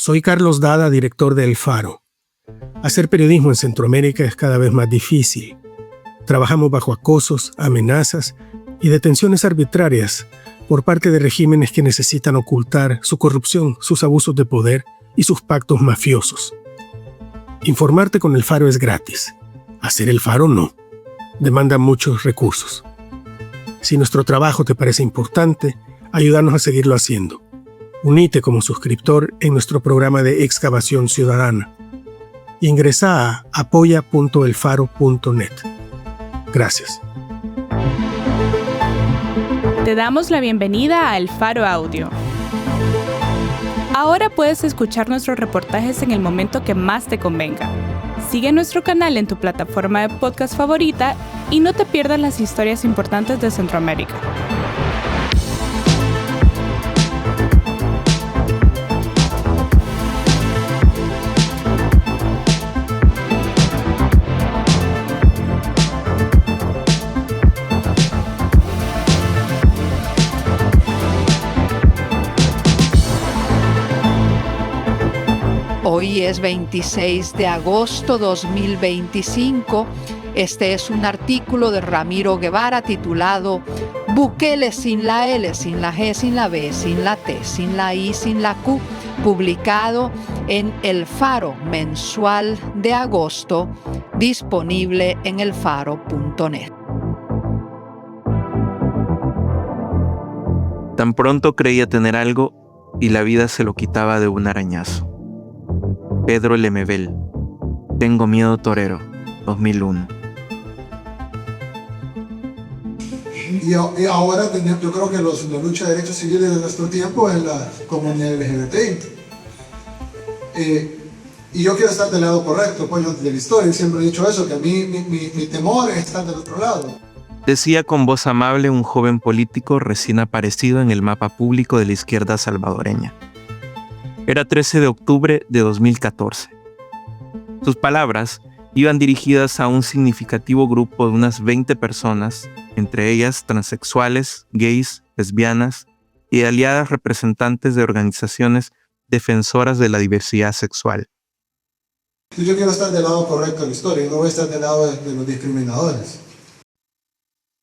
Soy Carlos Dada, director de El Faro. Hacer periodismo en Centroamérica es cada vez más difícil. Trabajamos bajo acosos, amenazas y detenciones arbitrarias por parte de regímenes que necesitan ocultar su corrupción, sus abusos de poder y sus pactos mafiosos. Informarte con El Faro es gratis. Hacer El Faro no. Demanda muchos recursos. Si nuestro trabajo te parece importante, ayúdanos a seguirlo haciendo. Unite como suscriptor en nuestro programa de excavación ciudadana. Ingresa a apoya.elfaro.net. Gracias. Te damos la bienvenida a El Faro Audio. Ahora puedes escuchar nuestros reportajes en el momento que más te convenga. Sigue nuestro canal en tu plataforma de podcast favorita y no te pierdas las historias importantes de Centroamérica. Hoy es 26 de agosto 2025. Este es un artículo de Ramiro Guevara titulado Bukele sin la L, sin la G, sin la B, sin la T, sin la I, sin la Q, publicado en El Faro mensual de agosto, disponible en elfaro.net. Tan pronto creía tener algo y la vida se lo quitaba de un arañazo. Pedro Lemebel, Tengo miedo torero, 2001. Y ahora yo creo que la lucha de derechos civiles de nuestro tiempo es la comunidad LGBTI. Y yo quiero estar del lado correcto, pues de la historia, siempre he dicho eso, que a mí mi temor es estar del otro lado. Decía con voz amable un joven político recién aparecido en el mapa público de la izquierda salvadoreña. Era 13 de octubre de 2014. Sus palabras iban dirigidas a un significativo grupo de unas 20 personas, entre ellas transexuales, gays, lesbianas y aliadas representantes de organizaciones defensoras de la diversidad sexual. Yo quiero estar del lado correcto de la historia, no voy a estar del lado de los discriminadores.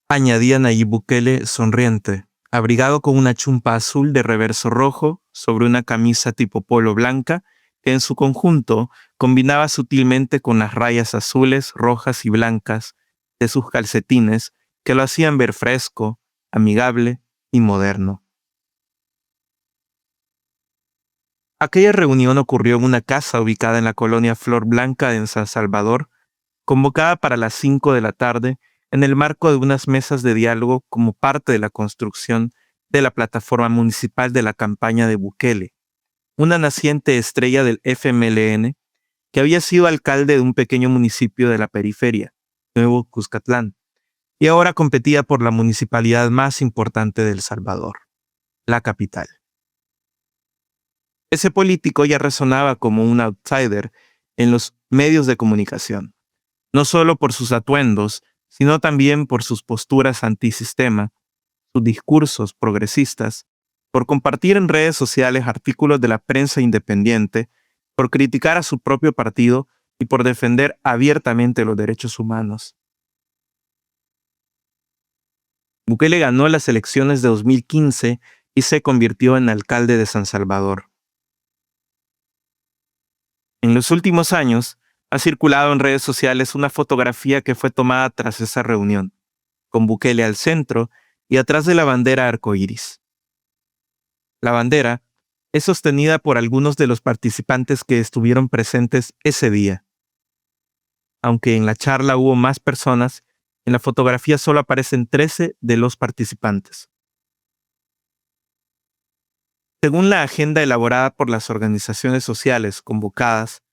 Añadía Nayib Bukele sonriente, abrigado con una chumpa azul de reverso rojo sobre una camisa tipo polo blanca que en su conjunto combinaba sutilmente con las rayas azules, rojas y blancas de sus calcetines que lo hacían ver fresco, amigable y moderno. Aquella reunión ocurrió en una casa ubicada en la colonia Flor Blanca en San Salvador, convocada para las 5 de la tarde en el marco de unas mesas de diálogo como parte de la construcción de la plataforma municipal de la campaña de Bukele, una naciente estrella del FMLN que había sido alcalde de un pequeño municipio de la periferia, Nuevo Cuscatlán, y ahora competía por la municipalidad más importante de El Salvador, la capital. Ese político ya resonaba como un outsider en los medios de comunicación, no solo por sus atuendos, sino también por sus posturas antisistema, sus discursos progresistas, por compartir en redes sociales artículos de la prensa independiente, por criticar a su propio partido y por defender abiertamente los derechos humanos. Bukele ganó las elecciones de 2015 y se convirtió en alcalde de San Salvador. En los últimos años, ha circulado en redes sociales una fotografía que fue tomada tras esa reunión, con Bukele al centro y atrás de la bandera arcoíris. La bandera es sostenida por algunos de los participantes que estuvieron presentes ese día. Aunque en la charla hubo más personas, en la fotografía solo aparecen 13 de los participantes. Según la agenda elaborada por las organizaciones sociales convocadas,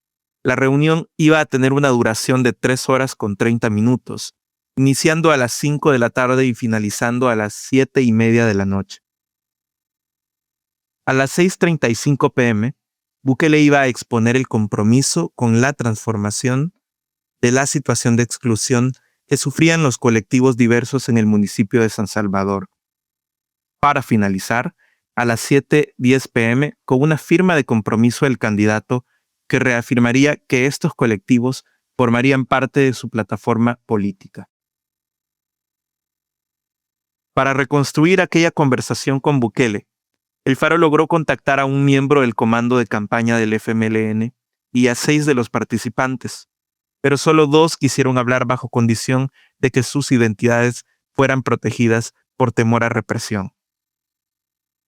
la reunión iba a tener una duración de 3 horas con 30 minutos, iniciando a las 5 de la tarde y finalizando a las 7:30 de la noche. A las 6:35 p.m., Bukele iba a exponer el compromiso con la transformación de la situación de exclusión que sufrían los colectivos diversos en el municipio de San Salvador. Para finalizar, a las 7:10 p.m. con una firma de compromiso del candidato que reafirmaría que estos colectivos formarían parte de su plataforma política. Para reconstruir aquella conversación con Bukele, El Faro logró contactar a un miembro del comando de campaña del FMLN y a 6 de los participantes, pero solo 2 quisieron hablar bajo condición de que sus identidades fueran protegidas por temor a represión.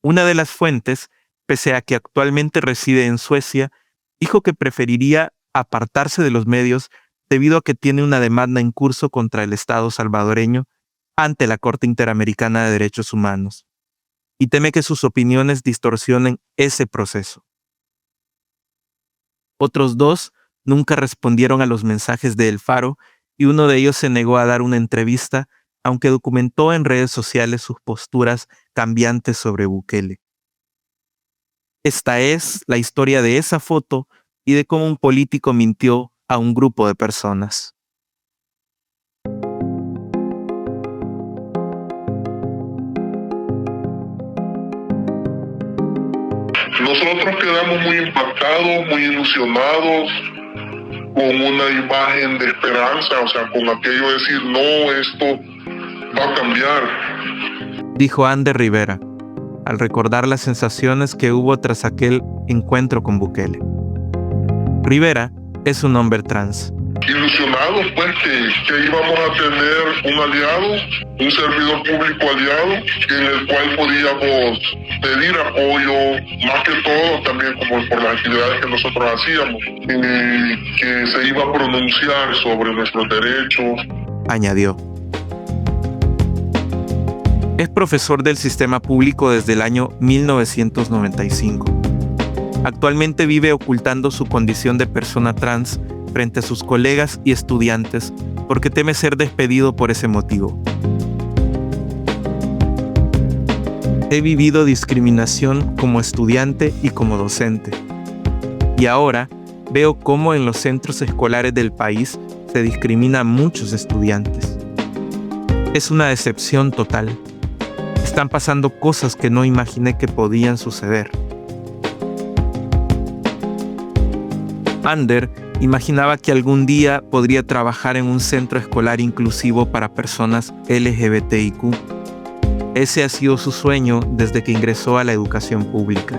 Una de las fuentes, pese a que actualmente reside en Suecia, dijo que preferiría apartarse de los medios debido a que tiene una demanda en curso contra el Estado salvadoreño ante la Corte Interamericana de Derechos Humanos, y teme que sus opiniones distorsionen ese proceso. Otros 2 nunca respondieron a los mensajes de El Faro y uno de ellos se negó a dar una entrevista, aunque documentó en redes sociales sus posturas cambiantes sobre Bukele. Esta es la historia de esa foto y de cómo un político mintió a un grupo de personas. Nosotros quedamos muy impactados, muy ilusionados, con una imagen de esperanza, o sea, con aquello de decir, no, esto va a cambiar. Dijo Ander Rivera, al recordar las sensaciones que hubo tras aquel encuentro con Bukele. Rivera es un hombre trans. Ilusionados pues que íbamos a tener un aliado, un servidor público aliado, en el cual podíamos pedir apoyo, más que todo también como por las actividades que nosotros hacíamos, que se iba a pronunciar sobre nuestros derechos. Añadió. Es profesor del sistema público desde el año 1995. Actualmente vive ocultando su condición de persona trans frente a sus colegas y estudiantes porque teme ser despedido por ese motivo. He vivido discriminación como estudiante y como docente. Y ahora veo cómo en los centros escolares del país se discrimina a muchos estudiantes. Es una decepción total. Están pasando cosas que no imaginé que podían suceder. Ander imaginaba que algún día podría trabajar en un centro escolar inclusivo para personas LGBTIQ. Ese ha sido su sueño desde que ingresó a la educación pública.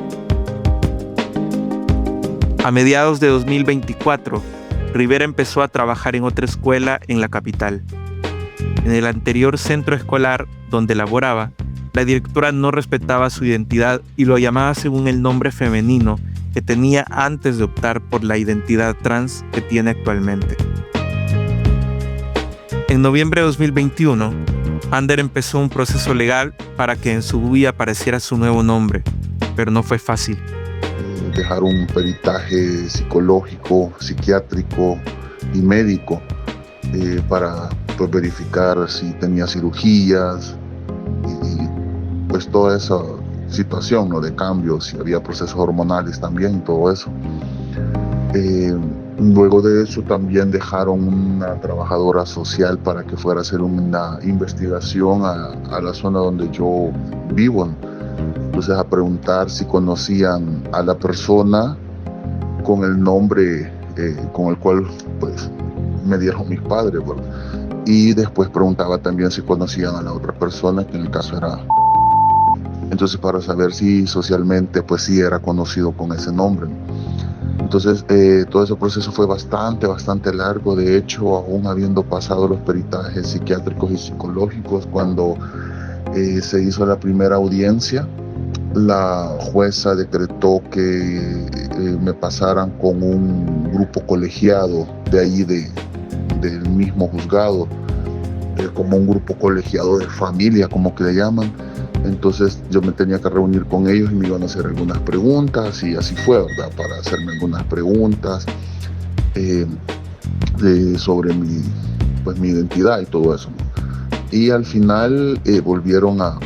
A mediados de 2024, Rivera empezó a trabajar en otra escuela en la capital. En el anterior centro escolar donde laboraba, la directora no respetaba su identidad y lo llamaba según el nombre femenino que tenía antes de optar por la identidad trans que tiene actualmente. En noviembre de 2021, Ander empezó un proceso legal para que en su DUI apareciera su nuevo nombre, pero no fue fácil. Dejar un peritaje psicológico, psiquiátrico y médico para pues, verificar si tenía cirugías y pues toda esa situación, ¿no? De cambios, si había procesos hormonales también, todo eso. Luego de eso también dejaron una trabajadora social para que fuera a hacer una investigación a la zona donde yo vivo. Entonces a preguntar si conocían a la persona con el nombre con el cual pues me dieron mis padres, ¿verdad? Y después preguntaba también si conocían a la otra persona, que en el caso era. Entonces para saber si socialmente pues sí era conocido con ese nombre. Entonces todo ese proceso fue bastante largo. De hecho, aún habiendo pasado los peritajes psiquiátricos y psicológicos, cuando se hizo la primera audiencia, la jueza decretó que me pasaran con un grupo colegiado de allí del mismo juzgado, como un grupo colegiado de familia, como que le llaman. Entonces yo me tenía que reunir con ellos y me iban a hacer algunas preguntas y así fue, ¿verdad? Para hacerme algunas preguntas sobre mi identidad y todo eso, ¿no? Y al final volvieron a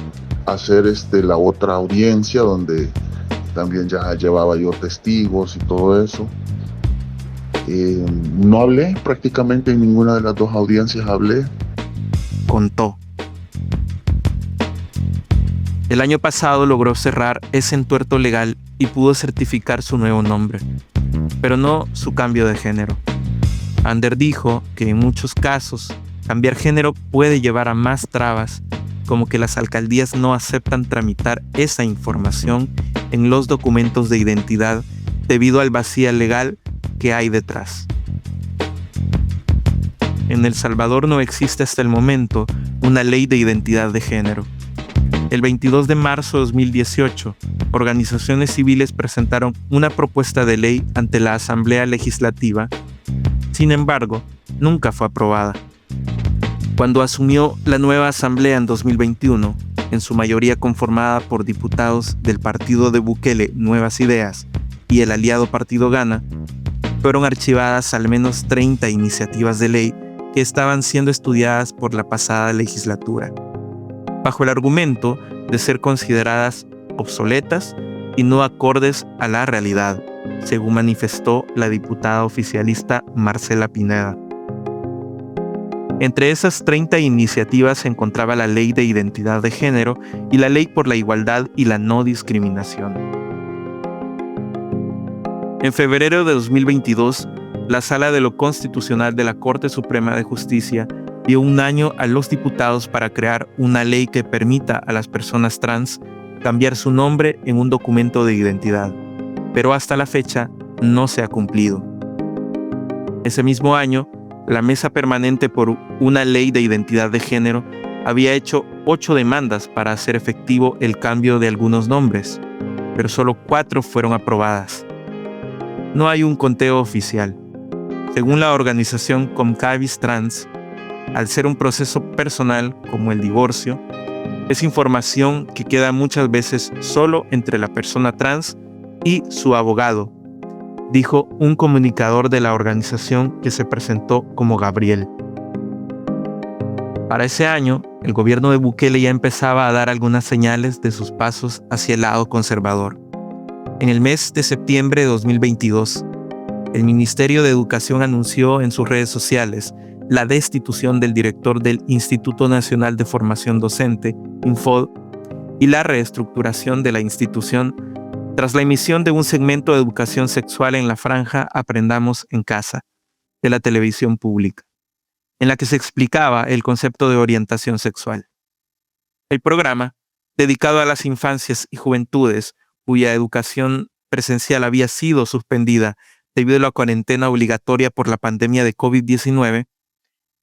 hacer la otra audiencia donde también ya llevaba yo testigos y todo eso. No hablé prácticamente en ninguna de las dos audiencias, hablé. Contó. El año pasado logró cerrar ese entuerto legal y pudo certificar su nuevo nombre, pero no su cambio de género. Ander dijo que en muchos casos cambiar género puede llevar a más trabas, como que las alcaldías no aceptan tramitar esa información en los documentos de identidad debido al vacío legal que hay detrás. En El Salvador no existe hasta el momento una ley de identidad de género. El 22 de marzo de 2018, organizaciones civiles presentaron una propuesta de ley ante la Asamblea Legislativa. Sin embargo, nunca fue aprobada. Cuando asumió la nueva Asamblea en 2021, en su mayoría conformada por diputados del partido de Bukele Nuevas Ideas y el aliado Partido Gana, fueron archivadas al menos 30 iniciativas de ley que estaban siendo estudiadas por la pasada legislatura, bajo el argumento de ser consideradas obsoletas y no acordes a la realidad, según manifestó la diputada oficialista Marcela Pineda. Entre esas 30 iniciativas se encontraba la Ley de Identidad de Género y la Ley por la Igualdad y la No Discriminación. En febrero de 2022, la Sala de lo Constitucional de la Corte Suprema de Justicia dio un año a los diputados para crear una ley que permita a las personas trans cambiar su nombre en un documento de identidad, pero hasta la fecha no se ha cumplido. Ese mismo año, la Mesa Permanente por una Ley de Identidad de Género había hecho 8 demandas para hacer efectivo el cambio de algunos nombres, pero solo 4 fueron aprobadas. No hay un conteo oficial. Según la organización Comcavis Trans, al ser un proceso personal como el divorcio, es información que queda muchas veces solo entre la persona trans y su abogado, dijo un comunicador de la organización que se presentó como Gabriel. Para ese año, el gobierno de Bukele ya empezaba a dar algunas señales de sus pasos hacia el lado conservador. En el mes de septiembre de 2022, el Ministerio de Educación anunció en sus redes sociales la destitución del director del Instituto Nacional de Formación Docente, INFOD, y la reestructuración de la institución tras la emisión de un segmento de educación sexual en la franja Aprendamos en Casa, de la televisión pública, en la que se explicaba el concepto de orientación sexual. El programa, dedicado a las infancias y juventudes cuya educación presencial había sido suspendida debido a la cuarentena obligatoria por la pandemia de COVID-19,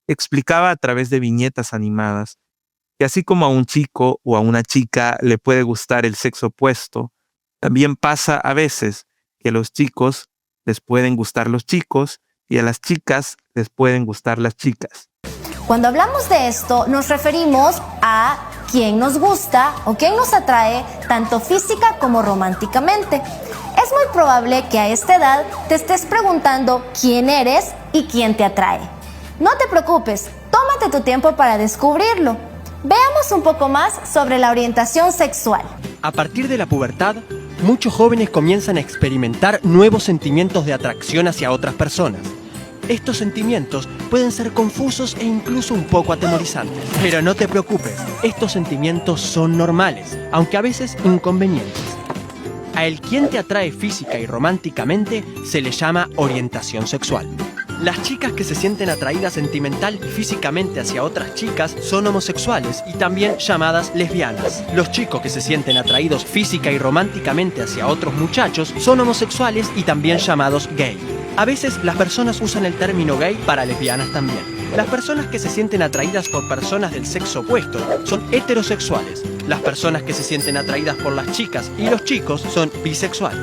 explicaba a través de viñetas animadas que así como a un chico o a una chica le puede gustar el sexo opuesto, también pasa a veces que a los chicos les pueden gustar los chicos y a las chicas les pueden gustar las chicas. Cuando hablamos de esto, nos referimos a quién nos gusta o quién nos atrae, tanto física como románticamente. Es muy probable que a esta edad te estés preguntando quién eres y quién te atrae. No te preocupes, tómate tu tiempo para descubrirlo. Veamos un poco más sobre la orientación sexual. A partir de la pubertad, muchos jóvenes comienzan a experimentar nuevos sentimientos de atracción hacia otras personas. Estos sentimientos pueden ser confusos e incluso un poco atemorizantes. Pero no te preocupes, estos sentimientos son normales, aunque a veces inconvenientes. A el quien te atrae física y románticamente se le llama orientación sexual. Las chicas que se sienten atraídas sentimental y físicamente hacia otras chicas son homosexuales y también llamadas lesbianas. Los chicos que se sienten atraídos física y románticamente hacia otros muchachos son homosexuales y también llamados gay. A veces las personas usan el término gay para lesbianas también. Las personas que se sienten atraídas por personas del sexo opuesto son heterosexuales. Las personas que se sienten atraídas por las chicas y los chicos son bisexuales.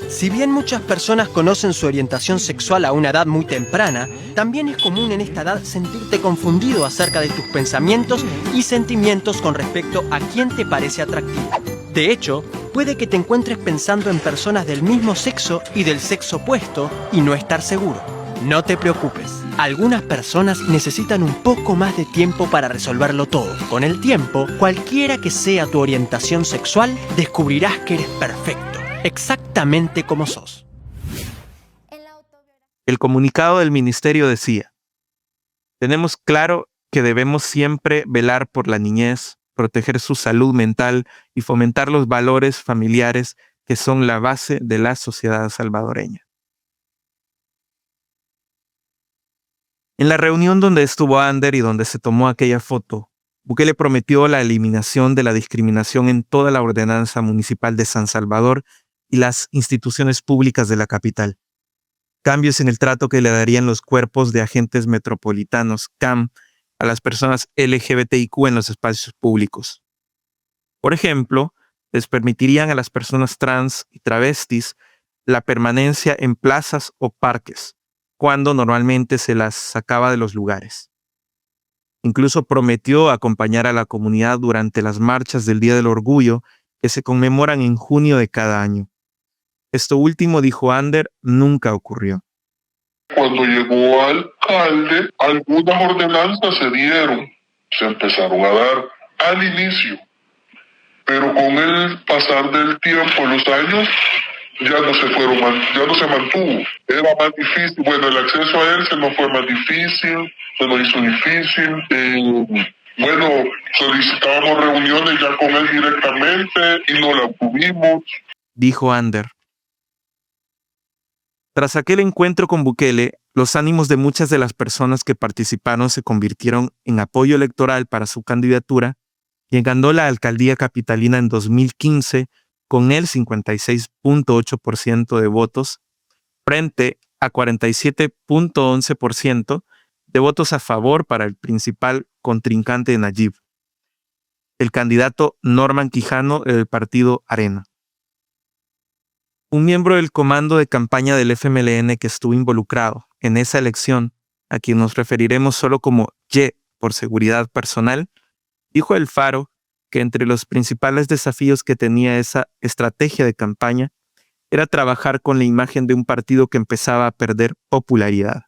Si bien muchas personas conocen su orientación sexual a una edad muy temprana, también es común en esta edad sentirte confundido acerca de tus pensamientos y sentimientos con respecto a quién te parece atractivo. De hecho, puede que te encuentres pensando en personas del mismo sexo y del sexo opuesto y no estar seguro. No te preocupes, algunas personas necesitan un poco más de tiempo para resolverlo todo. Con el tiempo, cualquiera que sea tu orientación sexual, descubrirás que eres perfecto, exactamente como sos. El comunicado del ministerio decía: tenemos claro que debemos siempre velar por la niñez, proteger su salud mental y fomentar los valores familiares que son la base de la sociedad salvadoreña. En la reunión donde estuvo Ander y donde se tomó aquella foto, Bukele prometió la eliminación de la discriminación en toda la ordenanza municipal de San Salvador y las instituciones públicas de la capital. Cambios en el trato que le darían los cuerpos de agentes metropolitanos, CAM, a las personas LGBTIQ en los espacios públicos. Por ejemplo, les permitirían a las personas trans y travestis la permanencia en plazas o parques, cuando normalmente se las sacaba de los lugares. Incluso prometió acompañar a la comunidad durante las marchas del Día del Orgullo que se conmemoran en junio de cada año. Esto último, dijo Ander, nunca ocurrió. Cuando llegó alcalde, algunas ordenanzas se empezaron a dar al inicio, pero con el pasar del tiempo, los años, ya no se mantuvo. Era más difícil, el acceso a él se nos fue más difícil, se nos hizo difícil. Solicitábamos reuniones ya con él directamente y no las tuvimos, dijo Ander. Tras aquel encuentro con Bukele, los ánimos de muchas de las personas que participaron se convirtieron en apoyo electoral para su candidatura, quien ganó la alcaldía capitalina en 2015 con el 56.8% de votos, frente a 47.11% de votos a favor para el principal contrincante de Nayib, el candidato Norman Quijano del partido Arena. Un miembro del comando de campaña del FMLN que estuvo involucrado en esa elección, a quien nos referiremos solo como Ye por seguridad personal, dijo a El Faro que entre los principales desafíos que tenía esa estrategia de campaña era trabajar con la imagen de un partido que empezaba a perder popularidad.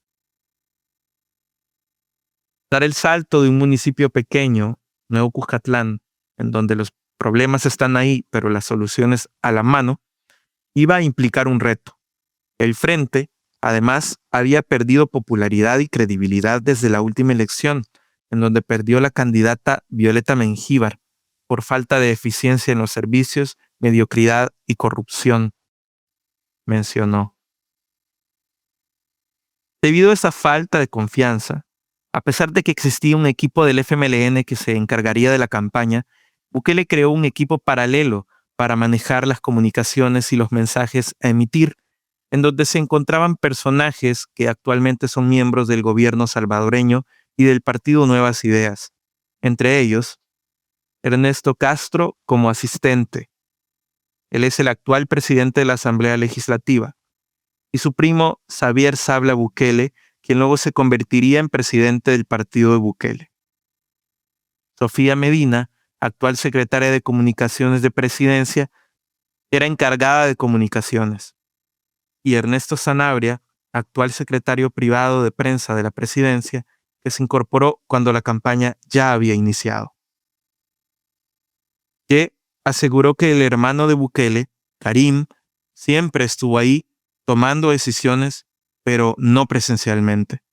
Dar el salto de un municipio pequeño, Nuevo Cuscatlán, en donde los problemas están ahí, pero las soluciones a la mano, iba a implicar un reto. El Frente, además, había perdido popularidad y credibilidad desde la última elección, en donde perdió la candidata Violeta Mengíbar por falta de eficiencia en los servicios, mediocridad y corrupción, mencionó. Debido a esa falta de confianza, a pesar de que existía un equipo del FMLN que se encargaría de la campaña, Bukele creó un equipo paralelo para manejar las comunicaciones y los mensajes a emitir, en donde se encontraban personajes que actualmente son miembros del gobierno salvadoreño y del partido Nuevas Ideas, entre ellos Ernesto Castro como asistente. Él es el actual presidente de la Asamblea Legislativa, y su primo Xavier Sabla Bukele, quien luego se convertiría en presidente del partido de Bukele. Sofía Medina, actual secretaria de Comunicaciones de Presidencia, era encargada de comunicaciones. Y Ernesto Sanabria, actual secretario privado de prensa de la Presidencia, que se incorporó cuando la campaña ya había iniciado. Que aseguró que el hermano de Bukele, Karim, siempre estuvo ahí tomando decisiones, pero no presencialmente.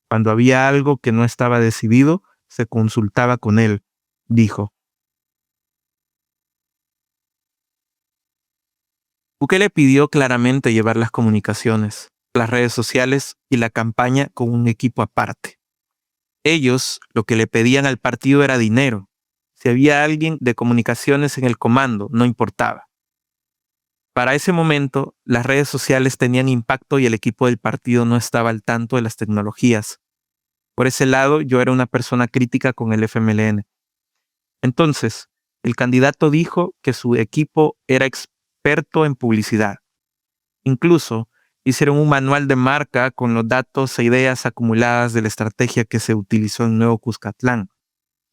Cuando había algo que no estaba decidido, se consultaba con él, dijo. Bukele pidió claramente llevar las comunicaciones, las redes sociales y la campaña con un equipo aparte. Ellos lo que le pedían al partido era dinero. Si había alguien de comunicaciones en el comando, no importaba. Para ese momento, las redes sociales tenían impacto y el equipo del partido no estaba al tanto de las tecnologías. Por ese lado, yo era una persona crítica con el FMLN. Entonces, el candidato dijo que su equipo era experto en publicidad. Incluso, hicieron un manual de marca con los datos e ideas acumuladas de la estrategia que se utilizó en Nuevo Cuscatlán,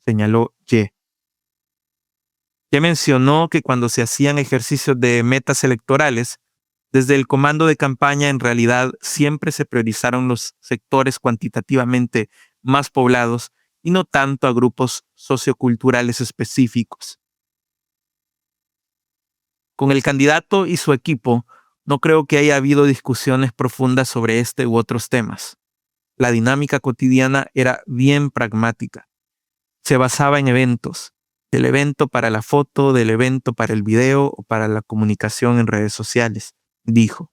señaló Ye. Ya mencionó que cuando se hacían ejercicios de metas electorales, desde el comando de campaña en realidad siempre se priorizaron los sectores cuantitativamente más poblados y no tanto a grupos socioculturales específicos. Con el candidato y su equipo, no creo que haya habido discusiones profundas sobre este u otros temas. La dinámica cotidiana era bien pragmática. Se basaba en eventos, del evento para la foto, del evento para el video o para la comunicación en redes sociales, dijo.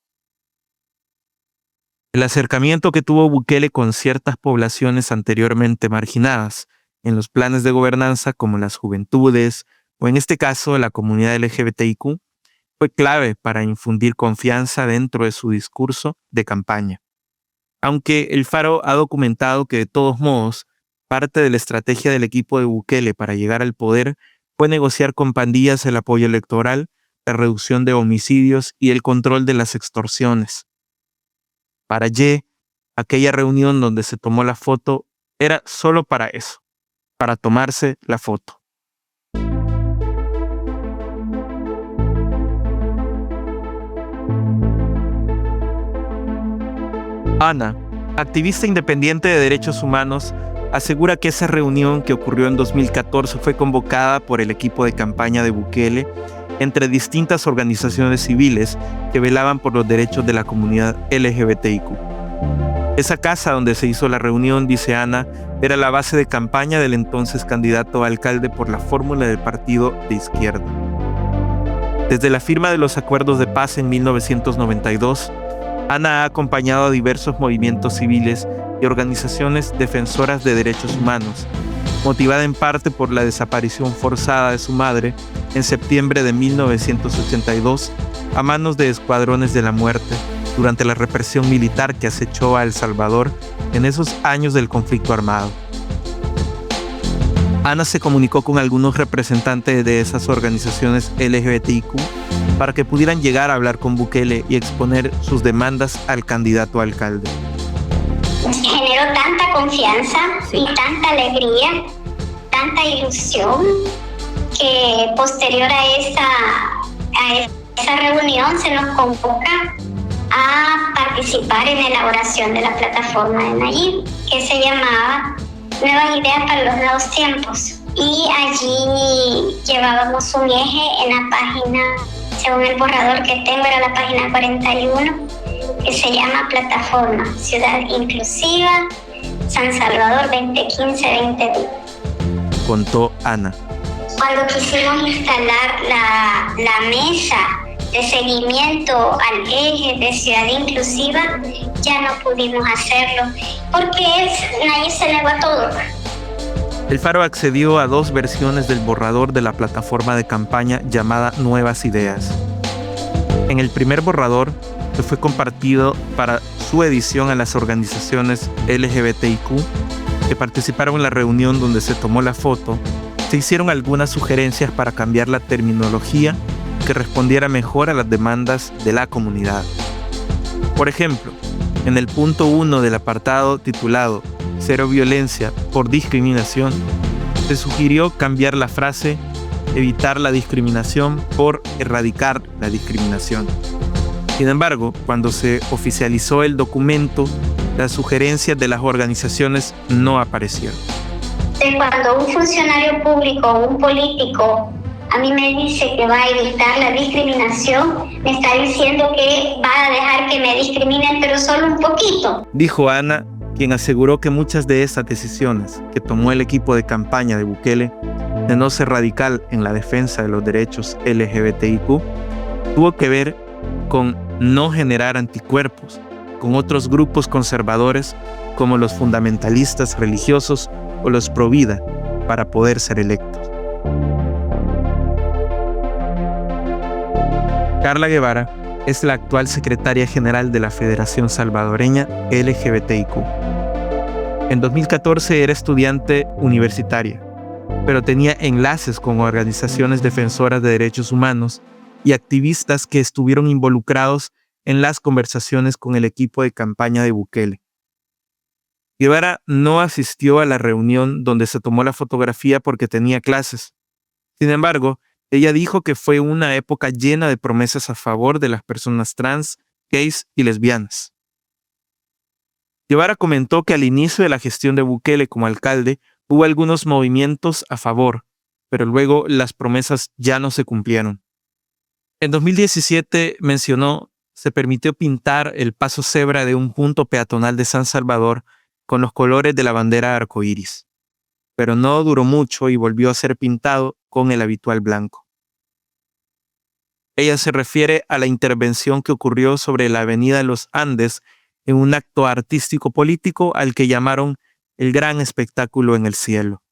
El acercamiento que tuvo Bukele con ciertas poblaciones anteriormente marginadas en los planes de gobernanza, como las juventudes o en este caso la comunidad LGBTIQ, fue clave para infundir confianza dentro de su discurso de campaña. Aunque El Faro ha documentado que de todos modos, parte de la estrategia del equipo de Bukele para llegar al poder fue negociar con pandillas el apoyo electoral, la reducción de homicidios y el control de las extorsiones. Para Ye, aquella reunión donde se tomó la foto era solo para eso, para tomarse la foto. Ana, activista independiente de derechos humanos, asegura que esa reunión que ocurrió en 2014 fue convocada por el equipo de campaña de Bukele entre distintas organizaciones civiles que velaban por los derechos de la comunidad LGBTIQ. Esa casa donde se hizo la reunión, dice Ana, era la base de campaña del entonces candidato a alcalde por la fórmula del partido de izquierda. Desde la firma de los acuerdos de paz en 1992, Ana ha acompañado a diversos movimientos civiles y organizaciones defensoras de derechos humanos, motivada en parte por la desaparición forzada de su madre en septiembre de 1982 a manos de escuadrones de la muerte durante la represión militar que acechó a El Salvador en esos años del conflicto armado. Ana se comunicó con algunos representantes de esas organizaciones LGBTIQ para que pudieran llegar a hablar con Bukele y exponer sus demandas al candidato a alcalde. Generó tanta confianza y tanta alegría, tanta ilusión, que posterior a esa reunión se nos convoca a participar en la elaboración de la plataforma de Nayib, que se llamaba Nuevas Ideas para los Nuevos Tiempos. Y allí llevábamos un eje en la página, según el borrador que tengo, era la página 41, que se llama Plataforma Ciudad Inclusiva San Salvador 2015-2020. Contó Ana. Cuando quisimos instalar la mesa de seguimiento al eje de Ciudad Inclusiva, ya no pudimos hacerlo, porque Nayib se negó a todo. El Faro accedió a 2 versiones del borrador de la plataforma de campaña llamada Nuevas Ideas. En el primer borrador, que fue compartido para su edición a las organizaciones LGBTIQ que participaron en la reunión donde se tomó la foto, se hicieron algunas sugerencias para cambiar la terminología que respondiera mejor a las demandas de la comunidad. Por ejemplo, en el punto 1 del apartado titulado Cero violencia por discriminación, se sugirió cambiar la frase evitar la discriminación por erradicar la discriminación. Sin embargo, cuando se oficializó el documento, las sugerencias de las organizaciones no aparecieron. Cuando un funcionario público o un político a mí me dice que va a evitar la discriminación, me está diciendo que va a dejar que me discriminen, pero solo un poquito. Dijo Ana, quien aseguró que muchas de estas decisiones que tomó el equipo de campaña de Bukele, de no ser radical en la defensa de los derechos LGBTIQ, tuvo que ver con no generar anticuerpos con otros grupos conservadores como los fundamentalistas religiosos o los pro-vida para poder ser electos. Carla Guevara es la actual secretaria general de la Federación Salvadoreña LGBTIQ. En 2014 era estudiante universitaria, pero tenía enlaces con organizaciones defensoras de derechos humanos y activistas que estuvieron involucrados en las conversaciones con el equipo de campaña de Bukele. Guevara no asistió a la reunión donde se tomó la fotografía porque tenía clases. Sin embargo, ella dijo que fue una época llena de promesas a favor de las personas trans, gays y lesbianas. Guevara comentó que al inicio de la gestión de Bukele como alcalde hubo algunos movimientos a favor, pero luego las promesas ya no se cumplieron. En 2017 mencionó, se permitió pintar el paso cebra de un punto peatonal de San Salvador con los colores de la bandera arcoíris. pero no duró mucho y volvió a ser pintado con el habitual blanco. Ella se refiere a la intervención que ocurrió sobre la avenida de los Andes en un acto artístico-político al que llamaron el gran espectáculo en el cielo,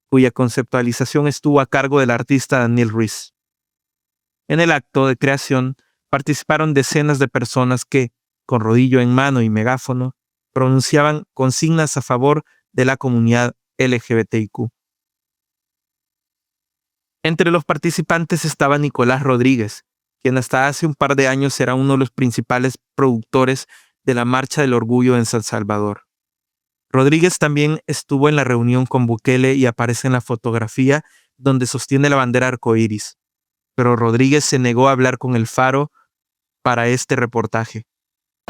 cuya conceptualización estuvo a cargo del artista Daniel Ruiz. En el acto de creación participaron decenas de personas que, con rodillo en mano y megáfono, pronunciaban consignas a favor de la comunidad LGBTIQ. Entre los participantes estaba Nicolás Rodríguez, quien hasta hace un par de años era uno de los principales productores de la Marcha del Orgullo en San Salvador. Rodríguez también estuvo en la reunión con Bukele y aparece en la fotografía donde sostiene la bandera arcoíris, pero Rodríguez se negó a hablar con El Faro para este reportaje.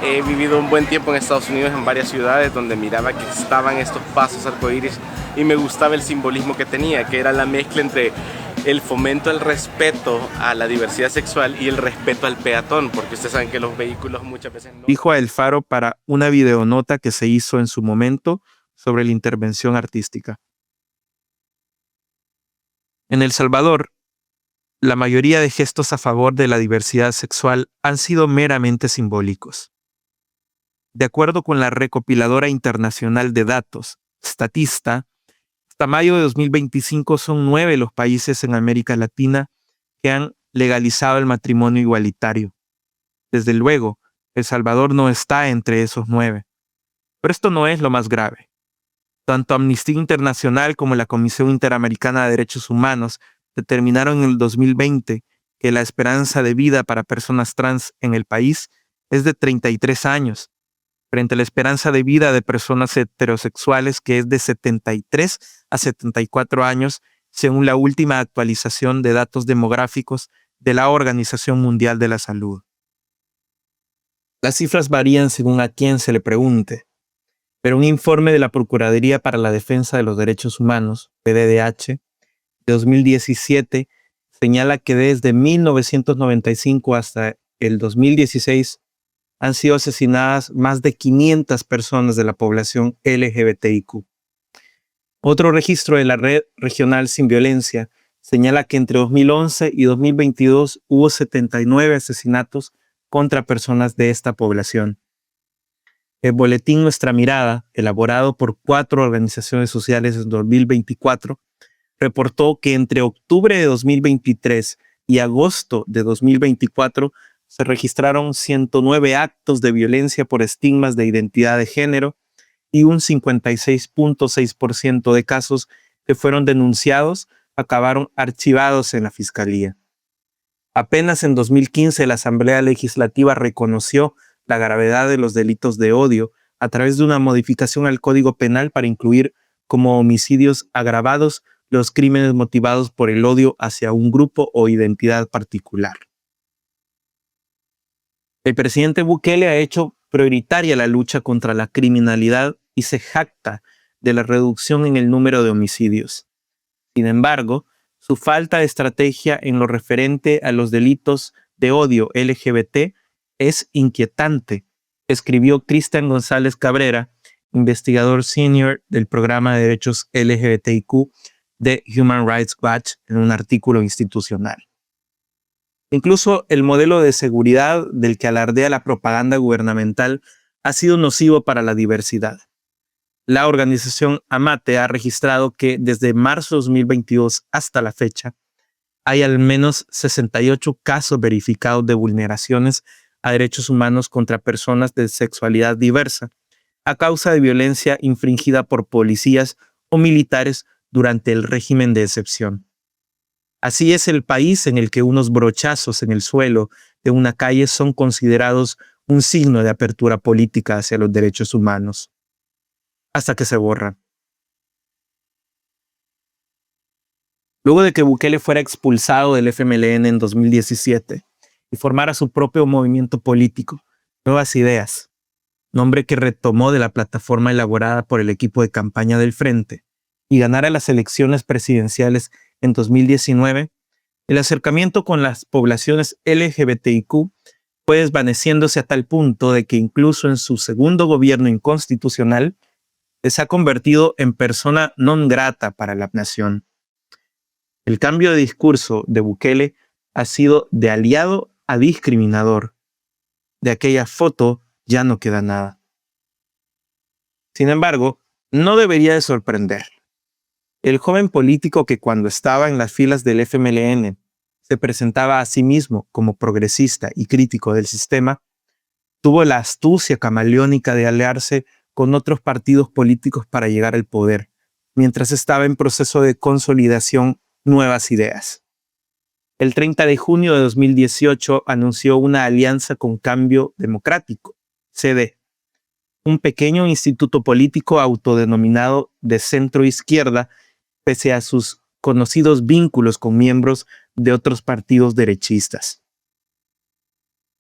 He vivido un buen tiempo en Estados Unidos, en varias ciudades donde miraba que estaban estos pasos arcoíris y me gustaba el simbolismo que tenía, que era la mezcla entre el fomento al respeto a la diversidad sexual y el respeto al peatón, porque ustedes saben que los vehículos muchas veces no... Dijo a El Faro para una videonota que se hizo en su momento sobre la intervención artística. En El Salvador, la mayoría de gestos a favor de la diversidad sexual han sido meramente simbólicos. De acuerdo con la recopiladora internacional de datos, Statista, hasta mayo de 2025 son 9 los países en América Latina que han legalizado el matrimonio igualitario. Desde luego, El Salvador no está entre esos 9. Pero esto no es lo más grave. Tanto Amnistía Internacional como la Comisión Interamericana de Derechos Humanos determinaron en el 2020 que la esperanza de vida para personas trans en el país es de 33 años, frente a la esperanza de vida de personas heterosexuales que es de 73 a 74 años, según la última actualización de datos demográficos de la Organización Mundial de la Salud. Las cifras varían según a quién se le pregunte, pero un informe de la Procuraduría para la Defensa de los Derechos Humanos, PDDH, de 2017, señala que desde 1995 hasta el 2016 han sido asesinadas más de 500 personas de la población LGBTIQ. Otro registro de la Red Regional Sin Violencia señala que entre 2011 y 2022 hubo 79 asesinatos contra personas de esta población. El boletín Nuestra Mirada, elaborado por 4 organizaciones sociales en 2024, reportó que entre octubre de 2023 y agosto de 2024 se registraron 109 actos de violencia por estigmas de identidad de género y un 56.6% de casos que fueron denunciados acabaron archivados en la Fiscalía. Apenas en 2015 la Asamblea Legislativa reconoció la gravedad de los delitos de odio a través de una modificación al Código Penal para incluir como homicidios agravados los crímenes motivados por el odio hacia un grupo o identidad particular. El presidente Bukele ha hecho prioritaria la lucha contra la criminalidad y se jacta de la reducción en el número de homicidios. Sin embargo, su falta de estrategia en lo referente a los delitos de odio LGBT es inquietante, escribió Cristian González Cabrera, investigador senior del programa de derechos LGBTIQ de Human Rights Watch, en un artículo institucional. Incluso el modelo de seguridad del que alardea la propaganda gubernamental ha sido nocivo para la diversidad. La organización Amate ha registrado que desde marzo de 2022 hasta la fecha hay al menos 68 casos verificados de vulneraciones a derechos humanos contra personas de sexualidad diversa a causa de violencia infringida por policías o militares durante el régimen de excepción. Así es el país en el que unos brochazos en el suelo de una calle son considerados un signo de apertura política hacia los derechos humanos, hasta que se borran. Luego de que Bukele fuera expulsado del FMLN en 2017 y formara su propio movimiento político, Nuevas Ideas, nombre que retomó de la plataforma elaborada por el equipo de campaña del Frente, y ganara las elecciones presidenciales en 2019, el acercamiento con las poblaciones LGBTIQ fue desvaneciéndose a tal punto de que incluso en su segundo gobierno inconstitucional, se ha convertido en persona non grata para la nación. El cambio de discurso de Bukele ha sido de aliado a discriminador. De aquella foto ya no queda nada. Sin embargo, no debería de sorprender. El joven político que cuando estaba en las filas del FMLN se presentaba a sí mismo como progresista y crítico del sistema, tuvo la astucia camaleónica de aliarse con otros partidos políticos para llegar al poder, mientras estaba en proceso de consolidación nuevas ideas. El 30 de junio de 2018 anunció una alianza con Cambio Democrático, CD, un pequeño instituto político autodenominado de centro-izquierda, pese a sus conocidos vínculos con miembros de otros partidos derechistas.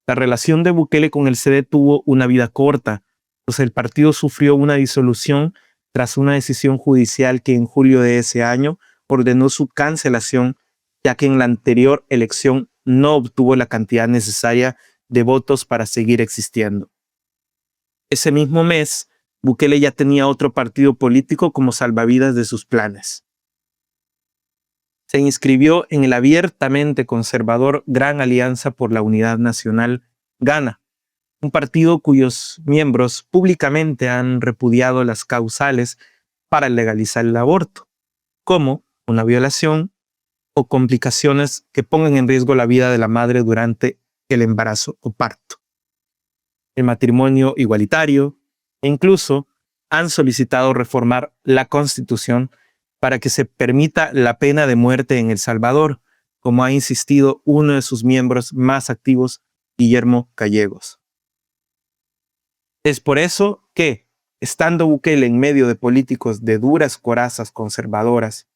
La relación de Bukele con el CD tuvo una vida corta, pues el partido sufrió una disolución tras una decisión judicial que en julio de ese año ordenó su cancelación, ya que en la anterior elección no obtuvo la cantidad necesaria de votos para seguir existiendo. Ese mismo mes, Bukele ya tenía otro partido político como salvavidas de sus planes. Se inscribió en el abiertamente conservador Gran Alianza por la Unidad Nacional, GANA, un partido cuyos miembros públicamente han repudiado las causales para legalizar el aborto, como una violación o complicaciones que pongan en riesgo la vida de la madre durante el embarazo o parto, el matrimonio igualitario, e incluso han solicitado reformar la Constitución para que se permita la pena de muerte en El Salvador, como ha insistido uno de sus miembros más activos, Guillermo Gallegos. Es por eso que, estando Bukele en medio de políticos de duras corazas conservadoras,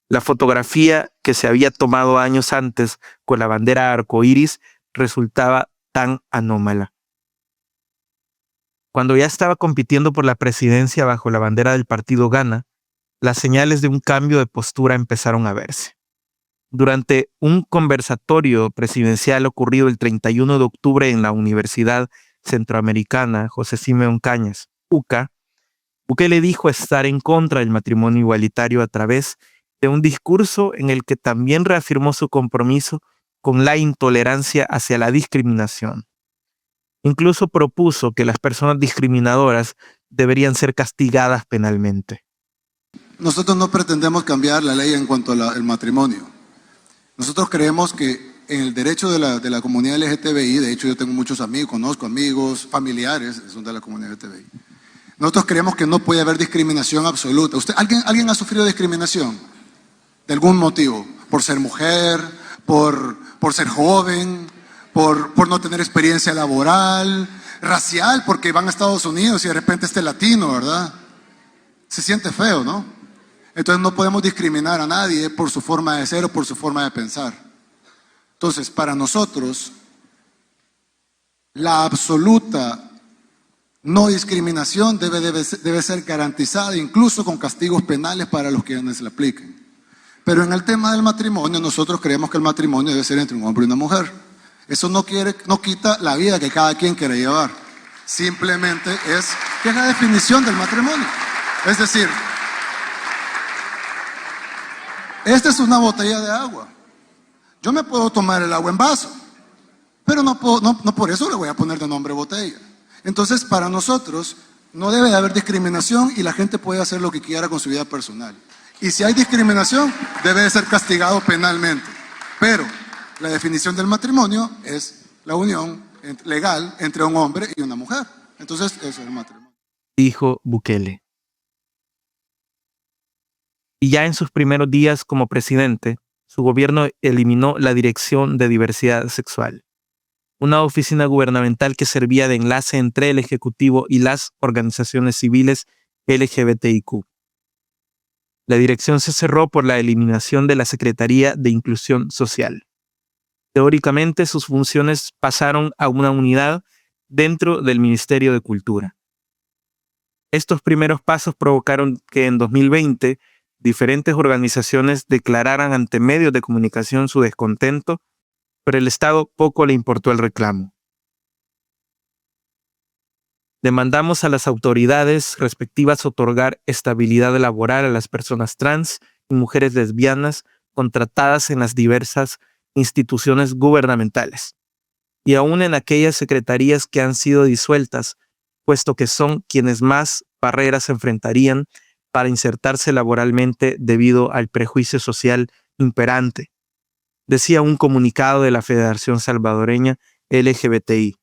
la fotografía que se había tomado años antes con la bandera arcoíris resultaba tan anómala. Cuando ya estaba compitiendo por la presidencia bajo la bandera del partido GANA, las señales de un cambio de postura empezaron a verse. Durante un conversatorio presidencial ocurrido el 31 de octubre en la Universidad Centroamericana José Simeón Cañas, UCA, Bukele dijo estar en contra del matrimonio igualitario a través de un discurso en el que también reafirmó su compromiso con la intolerancia hacia la discriminación. Incluso propuso que las personas discriminadoras deberían ser castigadas penalmente. Nosotros no pretendemos cambiar la ley en cuanto al matrimonio. Nosotros creemos que en el derecho de la comunidad LGTBI, de hecho yo tengo muchos amigos, conozco amigos, familiares, son de la comunidad LGTBI. Nosotros creemos que no puede haber discriminación absoluta. ¿Alguien ha sufrido discriminación? De algún motivo, por ser mujer, por ser joven, por no tener experiencia laboral, racial, porque van a Estados Unidos y de repente latino, ¿verdad? Se siente feo, ¿no? Entonces no podemos discriminar a nadie por su forma de ser o por su forma de pensar. Entonces, para nosotros, la absoluta no discriminación debe ser garantizada, incluso con castigos penales para los quienes la apliquen. Pero en el tema del matrimonio, nosotros creemos que el matrimonio debe ser entre un hombre y una mujer. Eso no quita la vida que cada quien quiere llevar. Simplemente es la definición del matrimonio. Es decir, esta es una botella de agua. Yo me puedo tomar el agua en vaso, pero no por eso le voy a poner de nombre botella. Entonces, para nosotros, no debe de haber discriminación y la gente puede hacer lo que quiera con su vida personal. Y si hay discriminación, debe de ser castigado penalmente. Pero la definición del matrimonio es la unión legal entre un hombre y una mujer. Entonces, eso es el matrimonio. Dijo Bukele. Y ya en sus primeros días como presidente, su gobierno eliminó la Dirección de Diversidad Sexual, una oficina gubernamental que servía de enlace entre el Ejecutivo y las organizaciones civiles LGBTIQ. La dirección se cerró por la eliminación de la Secretaría de Inclusión Social. Teóricamente, sus funciones pasaron a una unidad dentro del Ministerio de Cultura. Estos primeros pasos provocaron que en 2020 diferentes organizaciones declararan ante medios de comunicación su descontento, pero el Estado poco le importó el reclamo. Demandamos a las autoridades respectivas otorgar estabilidad laboral a las personas trans y mujeres lesbianas contratadas en las diversas instituciones gubernamentales, y aún en aquellas secretarías que han sido disueltas, puesto que son quienes más barreras enfrentarían para insertarse laboralmente debido al prejuicio social imperante, decía un comunicado de la Federación Salvadoreña LGBTI.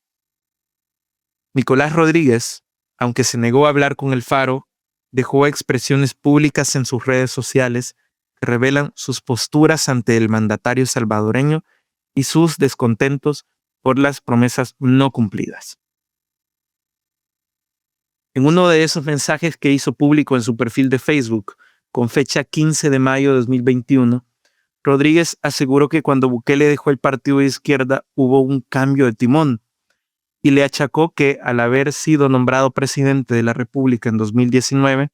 Nicolás Rodríguez, aunque se negó a hablar con El Faro, dejó expresiones públicas en sus redes sociales que revelan sus posturas ante el mandatario salvadoreño y sus descontentos por las promesas no cumplidas. En uno de esos mensajes que hizo público en su perfil de Facebook, con fecha 15 de mayo de 2021, Rodríguez aseguró que cuando Bukele dejó el partido de izquierda hubo un cambio de timón y le achacó que, al haber sido nombrado presidente de la República en 2019,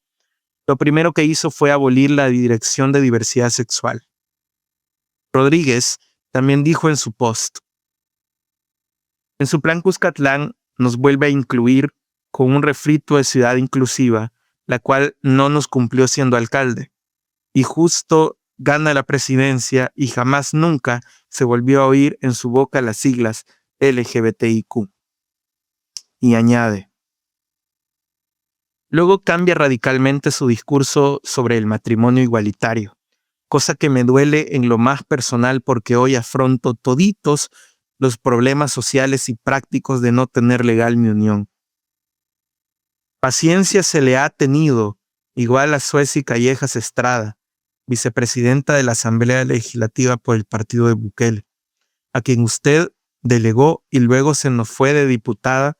lo primero que hizo fue abolir la Dirección de Diversidad Sexual. Rodríguez también dijo en su post: en su plan Cuscatlán nos vuelve a incluir con un refrito de ciudad inclusiva, la cual no nos cumplió siendo alcalde, y justo gana la presidencia y jamás nunca se volvió a oír en su boca las siglas LGBTIQ. Y añade: luego cambia radicalmente su discurso sobre el matrimonio igualitario, cosa que me duele en lo más personal porque hoy afronto toditos los problemas sociales y prácticos de no tener legal mi unión. Paciencia se le ha tenido, igual a Sueci Callejas Estrada, vicepresidenta de la Asamblea Legislativa por el partido de Bukele, a quien usted delegó y luego se nos fue de diputada,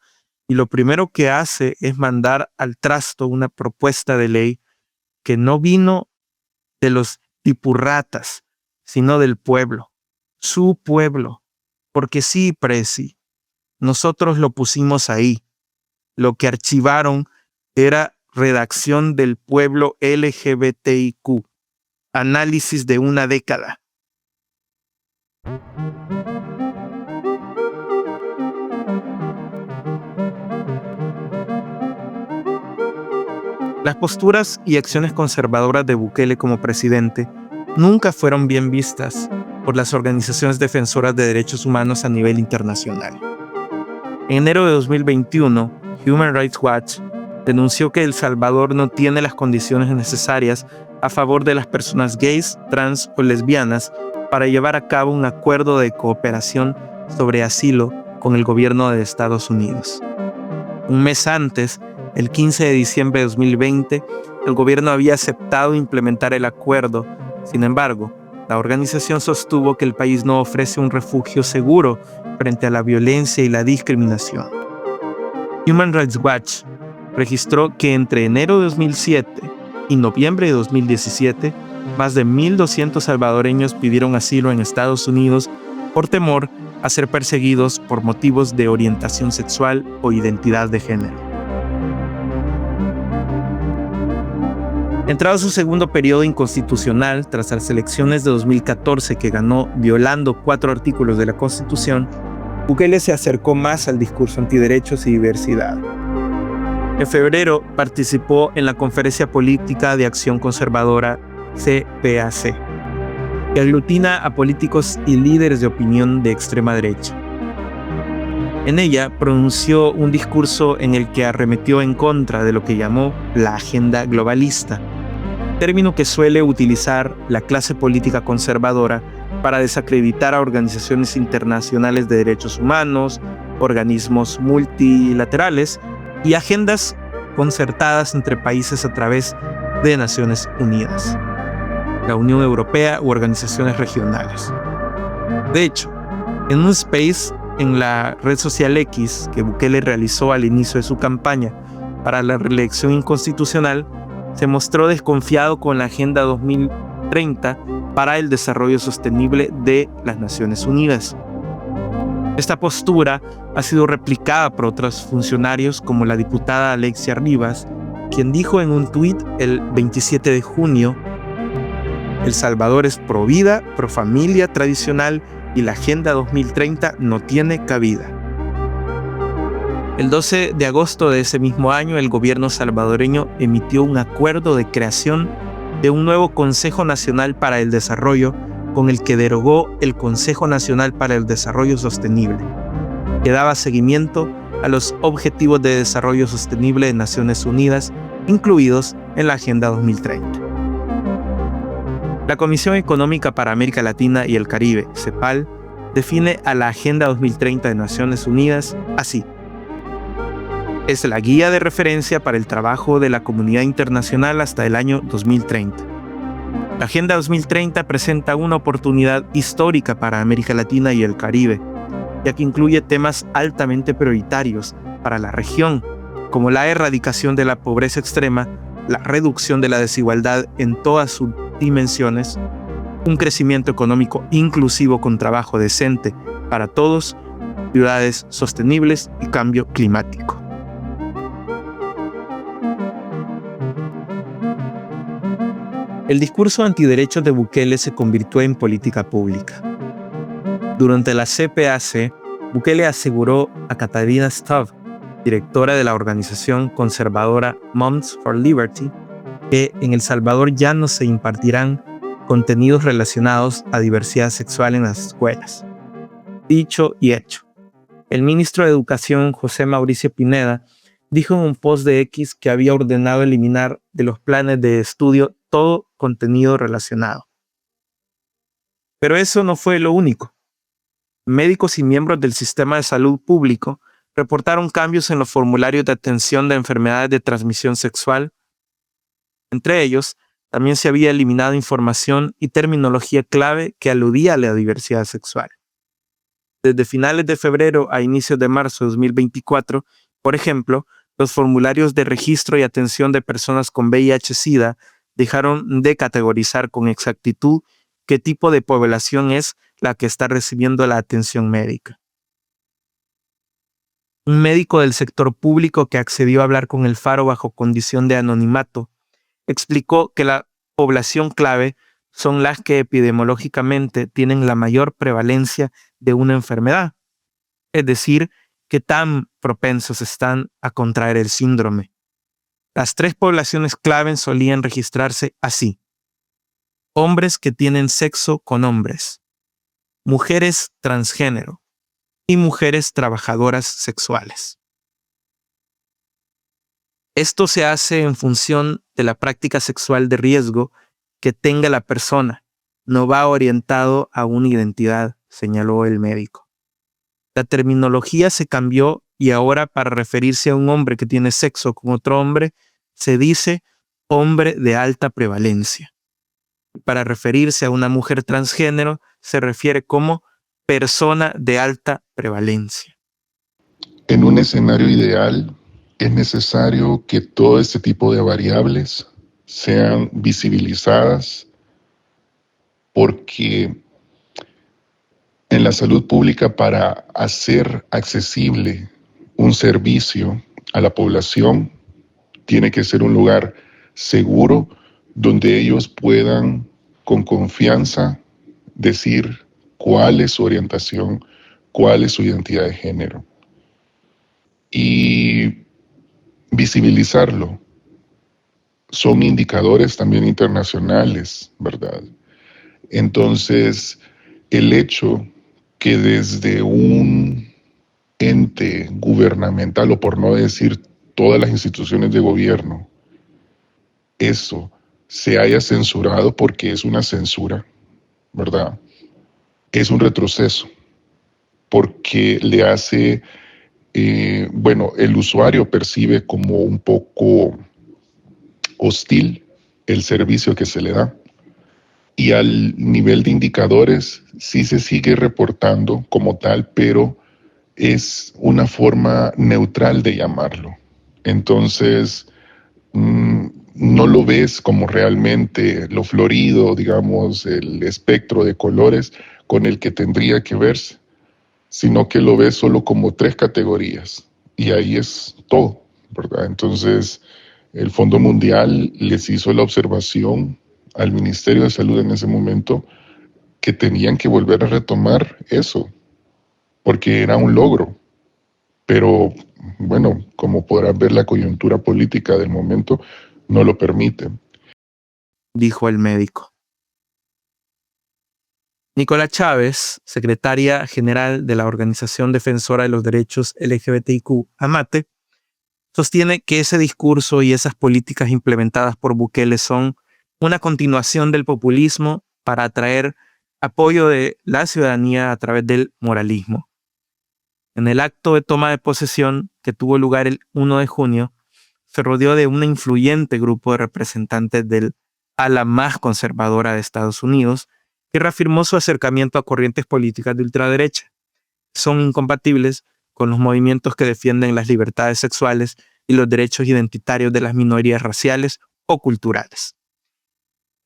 y lo primero que hace es mandar al trasto una propuesta de ley que no vino de los tipurratas, sino del pueblo, su pueblo. Porque sí, Presi, nosotros lo pusimos ahí. Lo que archivaron era redacción del pueblo LGBTIQ. Análisis de una década. Las posturas y acciones conservadoras de Bukele como presidente nunca fueron bien vistas por las organizaciones defensoras de derechos humanos a nivel internacional. En enero de 2021, Human Rights Watch denunció que El Salvador no tiene las condiciones necesarias a favor de las personas gays, trans o lesbianas para llevar a cabo un acuerdo de cooperación sobre asilo con el gobierno de Estados Unidos. Un mes antes, el 15 de diciembre de 2020, el gobierno había aceptado implementar el acuerdo. Sin embargo, la organización sostuvo que el país no ofrece un refugio seguro frente a la violencia y la discriminación. Human Rights Watch registró que entre enero de 2007 y noviembre de 2017, más de 1.200 salvadoreños pidieron asilo en Estados Unidos por temor a ser perseguidos por motivos de orientación sexual o identidad de género. Entrado su segundo periodo inconstitucional, tras las elecciones de 2014 que ganó violando 4 artículos de la Constitución, Bukele se acercó más al discurso antiderechos y diversidad. En febrero participó en la Conferencia Política de Acción Conservadora CPAC, que aglutina a políticos y líderes de opinión de extrema derecha. En ella pronunció un discurso en el que arremetió en contra de lo que llamó la agenda globalista, término que suele utilizar la clase política conservadora para desacreditar a organizaciones internacionales de derechos humanos, organismos multilaterales y agendas concertadas entre países a través de Naciones Unidas, la Unión Europea u organizaciones regionales. De hecho, en un space en la red social X que Bukele realizó al inicio de su campaña para la reelección inconstitucional, se mostró desconfiado con la Agenda 2030 para el Desarrollo Sostenible de las Naciones Unidas. Esta postura ha sido replicada por otros funcionarios como la diputada Alexia Rivas, quien dijo en un tuit el 27 de junio: El Salvador es pro vida, pro familia tradicional y la Agenda 2030 no tiene cabida. El 12 de agosto de ese mismo año, el gobierno salvadoreño emitió un acuerdo de creación de un nuevo Consejo Nacional para el Desarrollo, con el que derogó el Consejo Nacional para el Desarrollo Sostenible, que daba seguimiento a los Objetivos de Desarrollo Sostenible de Naciones Unidas, incluidos en la Agenda 2030. La Comisión Económica para América Latina y el Caribe, CEPAL, define a la Agenda 2030 de Naciones Unidas así: es la guía de referencia para el trabajo de la comunidad internacional hasta el año 2030. La Agenda 2030 presenta una oportunidad histórica para América Latina y el Caribe, ya que incluye temas altamente prioritarios para la región, como la erradicación de la pobreza extrema, la reducción de la desigualdad en todas sus dimensiones, un crecimiento económico inclusivo con trabajo decente para todos, ciudades sostenibles y cambio climático. El discurso antiderechos de Bukele se convirtió en política pública. Durante la CPAC, Bukele aseguró a Katarina Stubb, directora de la organización conservadora Moms for Liberty, que en El Salvador ya no se impartirán contenidos relacionados a diversidad sexual en las escuelas. Dicho y hecho. El ministro de Educación, José Mauricio Pineda, dijo en un post de X que había ordenado eliminar de los planes de estudio todo contenido relacionado. Pero eso no fue lo único. Médicos y miembros del sistema de salud público reportaron cambios en los formularios de atención de enfermedades de transmisión sexual. Entre ellos, también se había eliminado información y terminología clave que aludía a la diversidad sexual. Desde finales de febrero a inicios de marzo de 2024, por ejemplo, los formularios de registro y atención de personas con VIH-Sida dejaron de categorizar con exactitud qué tipo de población es la que está recibiendo la atención médica. Un médico del sector público que accedió a hablar con El Faro bajo condición de anonimato explicó que la población clave son las que epidemiológicamente tienen la mayor prevalencia de una enfermedad, es decir, que tan propensos están a contraer el síndrome. Las tres poblaciones clave solían registrarse así: hombres que tienen sexo con hombres, mujeres transgénero y mujeres trabajadoras sexuales. Esto se hace en función de la práctica sexual de riesgo que tenga la persona, no va orientado a una identidad, señaló el médico. La terminología se cambió y ahora para referirse a un hombre que tiene sexo con otro hombre, se dice hombre de alta prevalencia. Para referirse a una mujer transgénero, se refiere como persona de alta prevalencia. En un escenario ideal, es necesario que todo este tipo de variables sean visibilizadas, porque en la salud pública, para hacer accesible un servicio a la población, tiene que ser un lugar seguro donde ellos puedan con confianza decir cuál es su orientación, cuál es su identidad de género y visibilizarlo. Son indicadores también internacionales, ¿verdad? Entonces, el hecho que desde un ente gubernamental, o por no decir todas las instituciones de gobierno, eso se haya censurado, porque es una censura, ¿verdad? Es un retroceso, porque le hace, el usuario percibe como un poco hostil el servicio que se le da. Y al nivel de indicadores sí se sigue reportando como tal, pero es una forma neutral de llamarlo. Entonces, no lo ves como realmente lo florido, digamos, el espectro de colores con el que tendría que verse, sino que lo ves solo como 3 categorías, y ahí es todo, ¿verdad? Entonces, el Fondo Mundial les hizo la observación al Ministerio de Salud en ese momento que tenían que volver a retomar eso, porque era un logro. Pero bueno, como podrás ver, la coyuntura política del momento no lo permite, dijo el médico. Nicolás Chávez, secretaria general de la Organización Defensora de los Derechos LGBTIQ, AMATE, sostiene que ese discurso y esas políticas implementadas por Bukele son una continuación del populismo para atraer apoyo de la ciudadanía a través del moralismo. En el acto de toma de posesión que tuvo lugar el 1 de junio, se rodeó de un influyente grupo de representantes del ala más conservadora de Estados Unidos, que reafirmó su acercamiento a corrientes políticas de ultraderecha. Son incompatibles con los movimientos que defienden las libertades sexuales y los derechos identitarios de las minorías raciales o culturales.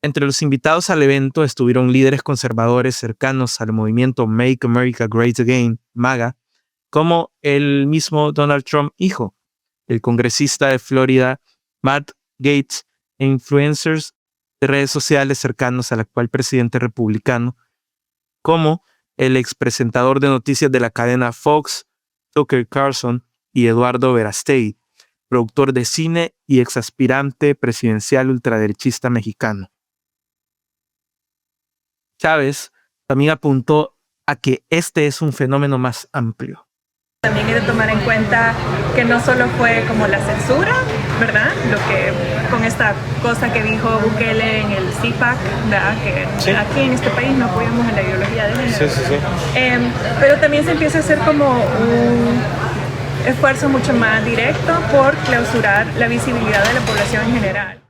Entre los invitados al evento estuvieron líderes conservadores cercanos al movimiento Make America Great Again, MAGA, como el mismo Donald Trump hijo, el congresista de Florida Matt Gaetz e influencers de redes sociales cercanos al actual presidente republicano, como el expresentador de noticias de la cadena Fox, Tucker Carlson, y Eduardo Verástegui, productor de cine y exaspirante presidencial ultraderechista mexicano. Chávez también apuntó a que este es un fenómeno más amplio. También hay que tomar en cuenta que no solo fue como la censura, ¿verdad? Lo que con esta cosa que dijo Bukele en el CPAC, ¿verdad? Que sí, aquí en este país no apoyamos en la ideología de género. Sí. Pero también se empieza a hacer como un esfuerzo mucho más directo por clausurar la visibilidad de la población en general.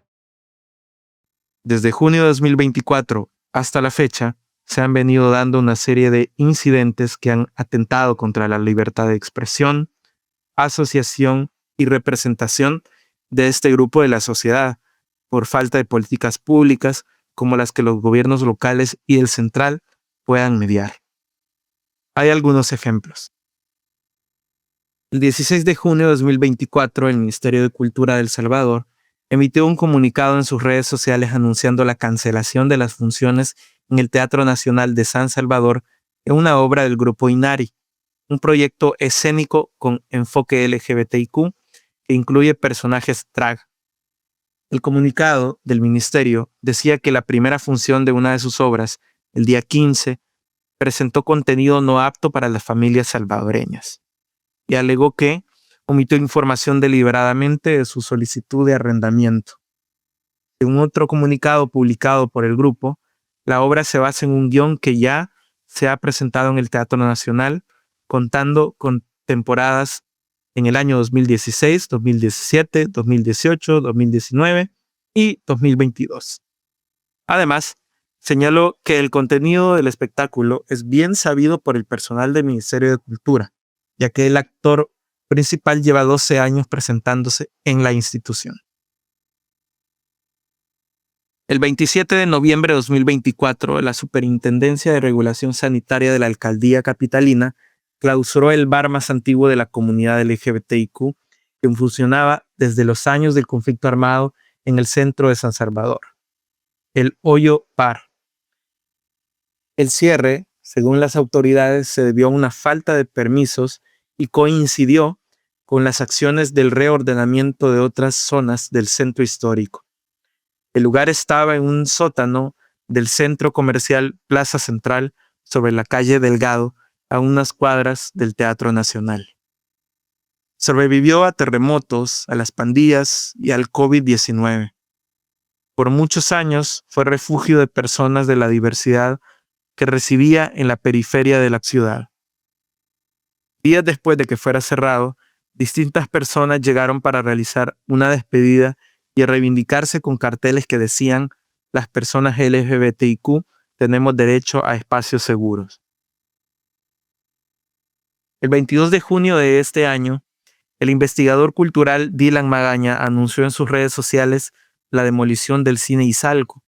Desde junio de 2024 hasta la fecha, se han venido dando una serie de incidentes que han atentado contra la libertad de expresión, asociación y representación de este grupo de la sociedad por falta de políticas públicas como las que los gobiernos locales y el central puedan mediar. Hay algunos ejemplos. El 16 de junio de 2024, el Ministerio de Cultura de El Salvador emitió un comunicado en sus redes sociales anunciando la cancelación de las funciones en el Teatro Nacional de San Salvador en una obra del grupo Inari, un proyecto escénico con enfoque LGBTIQ que incluye personajes drag. El comunicado del ministerio decía que la primera función de una de sus obras, el día 15, presentó contenido no apto para las familias salvadoreñas y alegó que omitió información deliberadamente de su solicitud de arrendamiento. En otro comunicado publicado por el grupo, la obra se basa en un guión que ya se ha presentado en el Teatro Nacional, contando con temporadas en el año 2016, 2017, 2018, 2019 y 2022. Además, señaló que el contenido del espectáculo es bien sabido por el personal del Ministerio de Cultura, ya que el actor principal lleva 12 años presentándose en la institución. El 27 de noviembre de 2024, la Superintendencia de Regulación Sanitaria de la Alcaldía Capitalina clausuró el bar más antiguo de la comunidad LGBTIQ que funcionaba desde los años del conflicto armado en el centro de San Salvador, el Hoyo Bar. El cierre, según las autoridades, se debió a una falta de permisos y coincidió con las acciones del reordenamiento de otras zonas del centro histórico. El lugar estaba en un sótano del centro comercial Plaza Central sobre la calle Delgado, a unas cuadras del Teatro Nacional. Sobrevivió a terremotos, a las pandillas y al COVID-19. Por muchos años fue refugio de personas de la diversidad que residía en la periferia de la ciudad. Días después de que fuera cerrado, distintas personas llegaron para realizar una despedida y reivindicarse con carteles que decían: las personas LGBTIQ tenemos derecho a espacios seguros. El 22 de junio de este año, el investigador cultural Dylan Magaña anunció en sus redes sociales la demolición del Cine Izalco,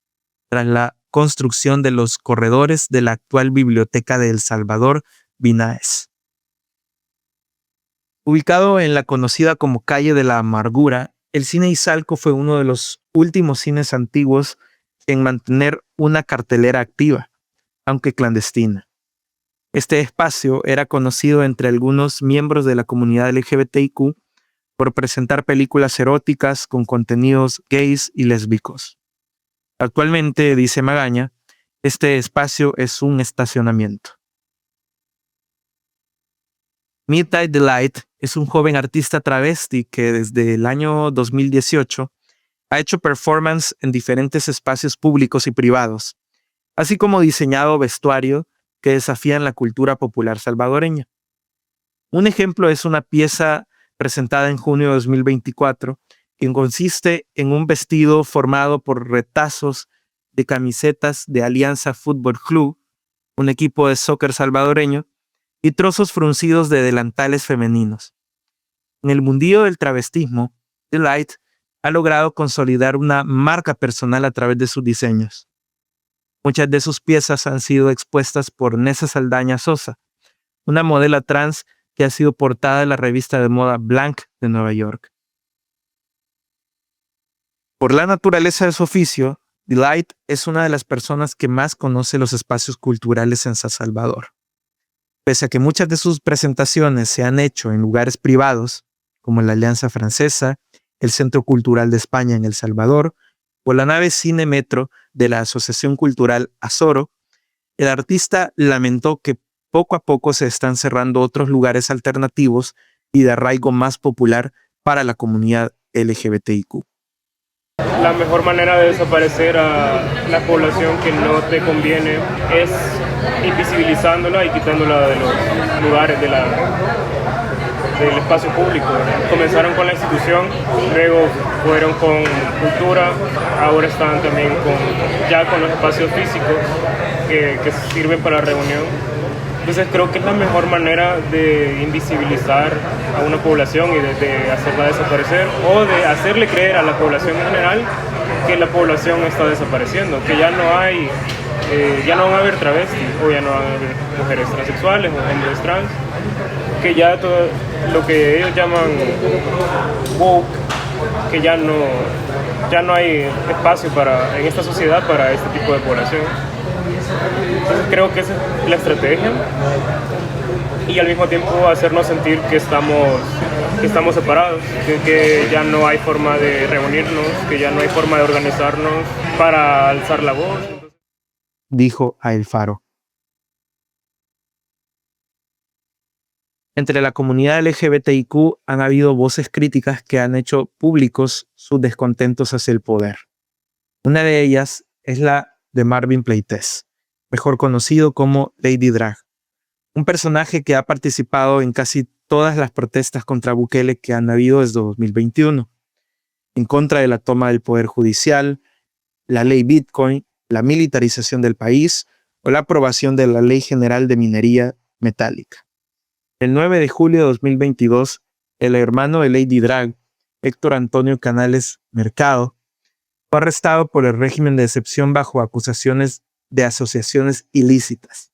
tras la construcción de los corredores de la actual Biblioteca de El Salvador, BINAES. Ubicado en la conocida como Calle de la Amargura, el Cine Izalco fue uno de los últimos cines antiguos en mantener una cartelera activa, aunque clandestina. Este espacio era conocido entre algunos miembros de la comunidad LGBTIQ por presentar películas eróticas con contenidos gays y lésbicos. Actualmente, dice Magaña, este espacio es un estacionamiento. Midnight Delight es un joven artista travesti que desde el año 2018 ha hecho performance en diferentes espacios públicos y privados, así como diseñado vestuario que desafían la cultura popular salvadoreña. Un ejemplo es una pieza presentada en junio de 2024 que consiste en un vestido formado por retazos de camisetas de Alianza Fútbol Club, un equipo de soccer salvadoreño, y trozos fruncidos de delantales femeninos. En el mundillo del travestismo, Delight ha logrado consolidar una marca personal a través de sus diseños. Muchas de sus piezas han sido expuestas por Nessa Saldaña Sosa, una modelo trans que ha sido portada de la revista de moda Blank de Nueva York. Por la naturaleza de su oficio, Delight es una de las personas que más conoce los espacios culturales en San Salvador. Pese a que muchas de sus presentaciones se han hecho en lugares privados, como la Alianza Francesa, el Centro Cultural de España en El Salvador o la nave Cine Metro de la Asociación Cultural Azoro, el artista lamentó que poco a poco se están cerrando otros lugares alternativos y de arraigo más popular para la comunidad LGBTIQ. La mejor manera de desaparecer a la población que no te conviene es invisibilizándola y quitándola de los lugares del espacio público. Comenzaron con la institución, luego fueron con cultura, ahora están también con los espacios físicos que sirven para reunión. Entonces creo que es la mejor manera de invisibilizar a una población y de hacerla desaparecer, o de hacerle creer a la población en general que la población está desapareciendo, que ya no hay, ya no van a haber travestis, o ya no van a haber mujeres transexuales o hombres trans, que ya todo lo que ellos llaman woke, que ya no hay espacio en esta sociedad para este tipo de población. Entonces creo que esa es la estrategia, y al mismo tiempo hacernos sentir que estamos separados, que ya no hay forma de reunirnos, que ya no hay forma de organizarnos para alzar la voz. Dijo a El Faro. Entre la comunidad LGBTIQ han habido voces críticas que han hecho públicos sus descontentos hacia el poder. Una de ellas es la de Marvin Pleites, mejor conocido como Lady Drag, un personaje que ha participado en casi todas las protestas contra Bukele que han habido desde 2021, en contra de la toma del poder judicial, la ley Bitcoin, la militarización del país o la aprobación de la Ley General de Minería Metálica. El 9 de julio de 2022, el hermano de Lady Drag, Héctor Antonio Canales Mercado, fue arrestado por el régimen de excepción bajo acusaciones de asociaciones ilícitas.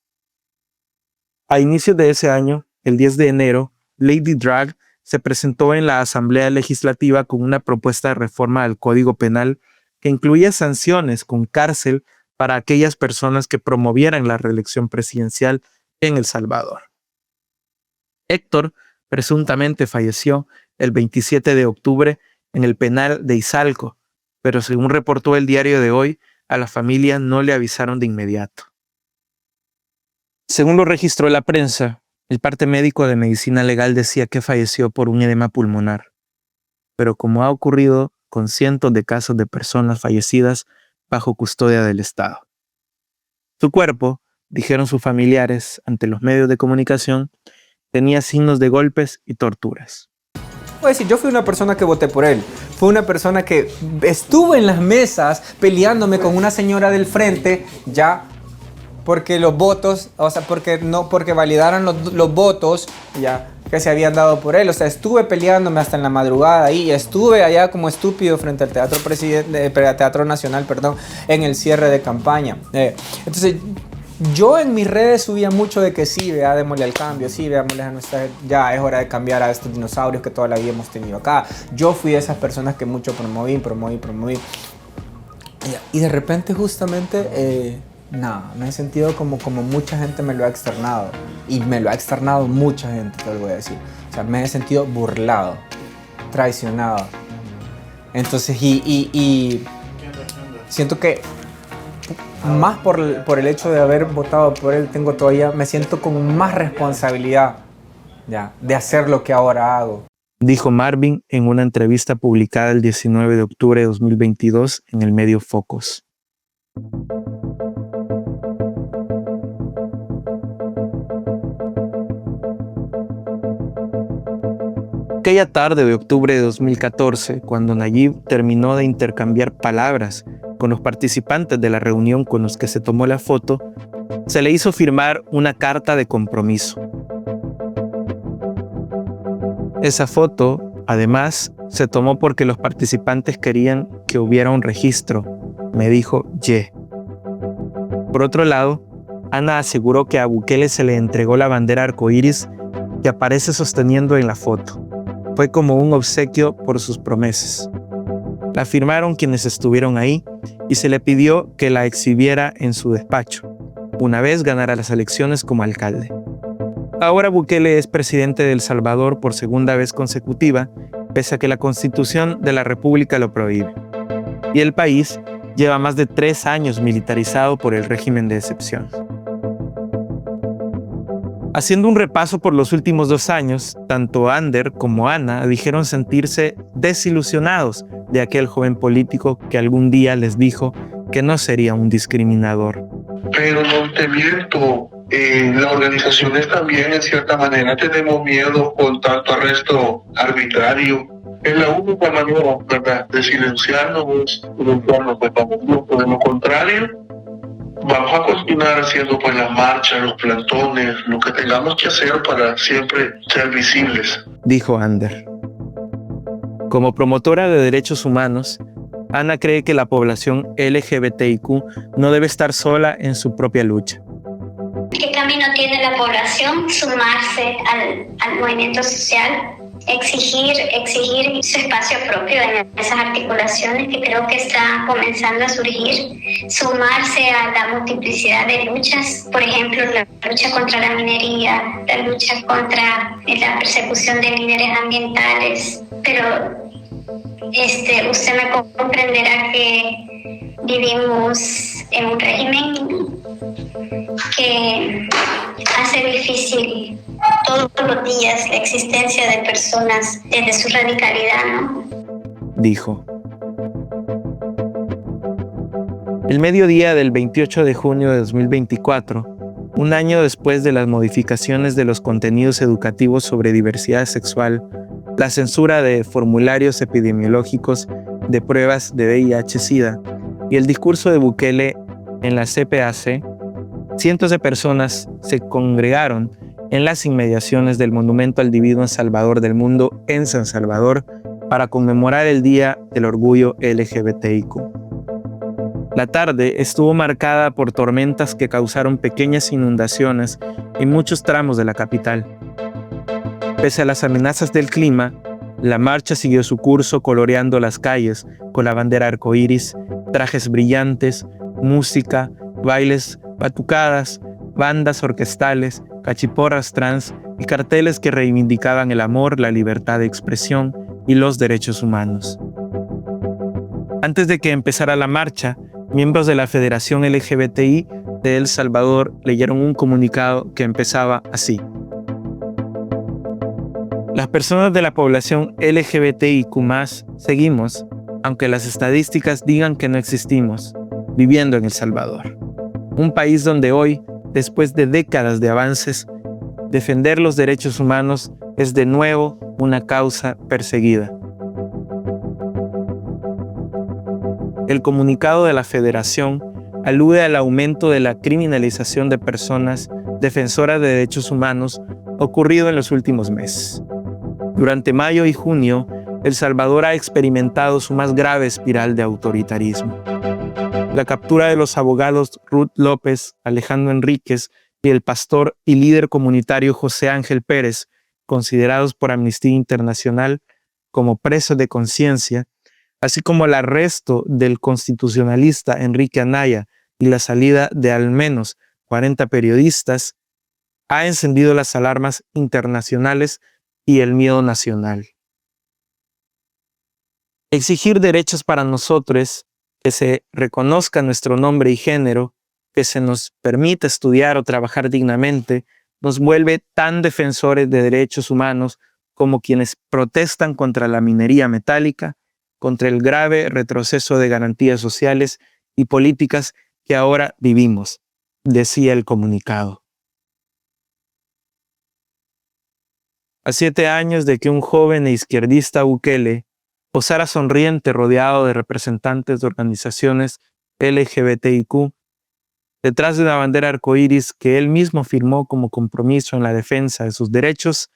A inicios de ese año, el 10 de enero, Lady Drag se presentó en la Asamblea Legislativa con una propuesta de reforma al Código Penal que incluía sanciones con cárcel para aquellas personas que promovieran la reelección presidencial en El Salvador. Héctor presuntamente falleció el 27 de octubre en el penal de Izalco, pero según reportó el Diario de Hoy, a la familia no le avisaron de inmediato. Según lo registró la prensa, el parte médico de medicina legal decía que falleció por un edema pulmonar, pero como ha ocurrido con cientos de casos de personas fallecidas bajo custodia del Estado. Su cuerpo, dijeron sus familiares ante los medios de comunicación, tenía signos de golpes y torturas. Puedo decir, yo fui una persona que voté por él. Fue una persona que estuvo en las mesas peleándome con una señora del frente, ya porque los votos, o sea, porque validaran los votos, ya, que se habían dado por él. O sea, estuve peleándome hasta en la madrugada y estuve allá como estúpido frente al Teatro Nacional, en el cierre de campaña. Entonces, yo en mis redes subía mucho de que sí, vea, démosle al cambio, sí, veámosle a nuestra, ya es hora de cambiar a estos dinosaurios que toda la vida hemos tenido acá. Yo fui de esas personas que mucho promoví. Y de repente justamente No, me he sentido como mucha gente me lo ha externado. Y me lo ha externado mucha gente, te lo voy a decir. O sea, me he sentido burlado, traicionado. Entonces, y siento que más por el hecho de haber votado por él, me siento con más responsabilidad ya, de hacer lo que ahora hago. Dijo Marvin en una entrevista publicada el 19 de octubre de 2022 en el medio Focus. Aquella tarde de octubre de 2014, cuando Nayib terminó de intercambiar palabras con los participantes de la reunión con los que se tomó la foto, se le hizo firmar una carta de compromiso. Esa foto, además, se tomó porque los participantes querían que hubiera un registro, me dijo Ye. Por otro lado, Ana aseguró que a Bukele se le entregó la bandera arcoíris que aparece sosteniendo en la foto. Fue como un obsequio por sus promesas. La firmaron quienes estuvieron ahí y se le pidió que la exhibiera en su despacho, una vez ganara las elecciones como alcalde. Ahora Bukele es presidente de El Salvador por segunda vez consecutiva, pese a que la Constitución de la República lo prohíbe. Y el país lleva más de 3 años militarizado por el régimen de excepción. Haciendo un repaso por los últimos 2 años, tanto Ander como Ana dijeron sentirse desilusionados de aquel joven político que algún día les dijo que no sería un discriminador. Pero no te miento, las organizaciones también en cierta manera tenemos miedo con tanto arresto arbitrario. Es la única manera, ¿verdad?, de silenciarnos, pues de lo contrario. Vamos a continuar haciendo pues las marchas, los plantones, lo que tengamos que hacer para siempre ser visibles. Dijo Ander. Como promotora de derechos humanos, Ana cree que la población LGBTIQ no debe estar sola en su propia lucha. ¿Qué camino tiene la población? Sumarse al movimiento social, exigir su espacio propio en esas articulaciones que creo que está comenzando a surgir, sumarse a la multiplicidad de luchas, por ejemplo, la lucha contra la minería, la lucha contra la persecución de líderes ambientales, pero usted me comprenderá que vivimos en un régimen que hace difícil todos los días la existencia de personas desde su radicalidad, ¿no? Dijo. El mediodía del 28 de junio de 2024, un año después de las modificaciones de los contenidos educativos sobre diversidad sexual, la censura de formularios epidemiológicos de pruebas de VIH-Sida y el discurso de Bukele en la CPAC, cientos de personas se congregaron en las inmediaciones del Monumento al Divino Salvador del Mundo en San Salvador para conmemorar el Día del Orgullo LGBTIQ. La tarde estuvo marcada por tormentas que causaron pequeñas inundaciones en muchos tramos de la capital. Pese a las amenazas del clima, la marcha siguió su curso coloreando las calles con la bandera arcoíris, trajes brillantes, música, bailes, batucadas, bandas orquestales, cachiporras trans y carteles que reivindicaban el amor, la libertad de expresión y los derechos humanos. Antes de que empezara la marcha, miembros de la Federación LGBTI de El Salvador leyeron un comunicado que empezaba así. Las personas de la población LGBTIQ+, seguimos, aunque las estadísticas digan que no existimos, viviendo en El Salvador. Un país donde hoy, después de décadas de avances, defender los derechos humanos es de nuevo una causa perseguida. El comunicado de la Federación alude al aumento de la criminalización de personas defensoras de derechos humanos ocurrido en los últimos meses. Durante mayo y junio, El Salvador ha experimentado su más grave espiral de autoritarismo. La captura de los abogados Ruth López, Alejandro Enríquez y el pastor y líder comunitario José Ángel Pérez, considerados por Amnistía Internacional como presos de conciencia, así como el arresto del constitucionalista Enrique Anaya y la salida de al menos 40 periodistas ha encendido las alarmas internacionales y el miedo nacional. Exigir derechos para nosotros, que se reconozca nuestro nombre y género, que se nos permita estudiar o trabajar dignamente, nos vuelve tan defensores de derechos humanos como quienes protestan contra la minería metálica, contra el grave retroceso de garantías sociales y políticas que ahora vivimos, decía el comunicado. A 7 años de que un joven e izquierdista Bukele posara sonriente rodeado de representantes de organizaciones LGBTIQ, detrás de una bandera arcoíris que él mismo firmó como compromiso en la defensa de sus derechos,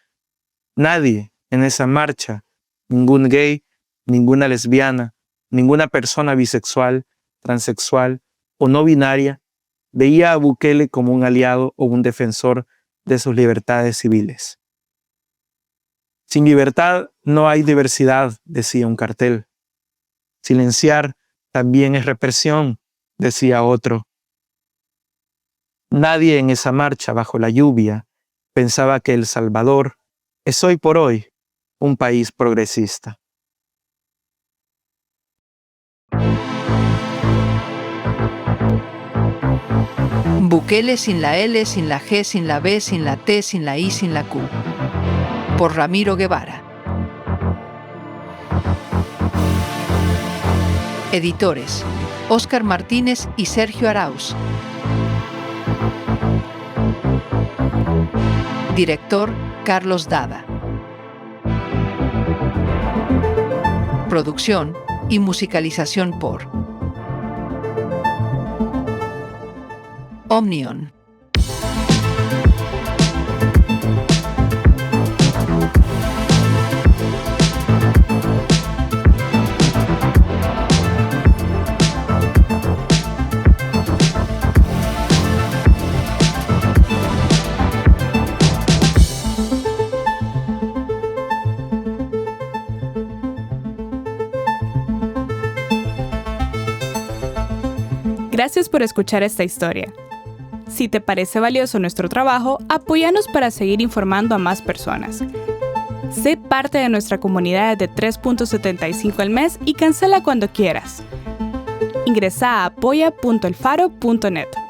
nadie en esa marcha, ningún gay, ninguna lesbiana, ninguna persona bisexual, transexual o no binaria, veía a Bukele como un aliado o un defensor de sus libertades civiles. Sin libertad no hay diversidad, decía un cartel. Silenciar también es represión, decía otro. Nadie en esa marcha bajo la lluvia pensaba que El Salvador es hoy por hoy un país progresista. Bukele sin la L, sin la G, sin la B, sin la T, sin la I, sin la Q. Por Ramiro Guevara. Editores: Óscar Martínez y Sergio Arauz. Director: Carlos Dada. Producción y musicalización por Omnion. Gracias por escuchar esta historia. Si te parece valioso nuestro trabajo, apóyanos para seguir informando a más personas. Sé parte de nuestra comunidad de 3.75 al mes y cancela cuando quieras. Ingresa a apoya.elfaro.net.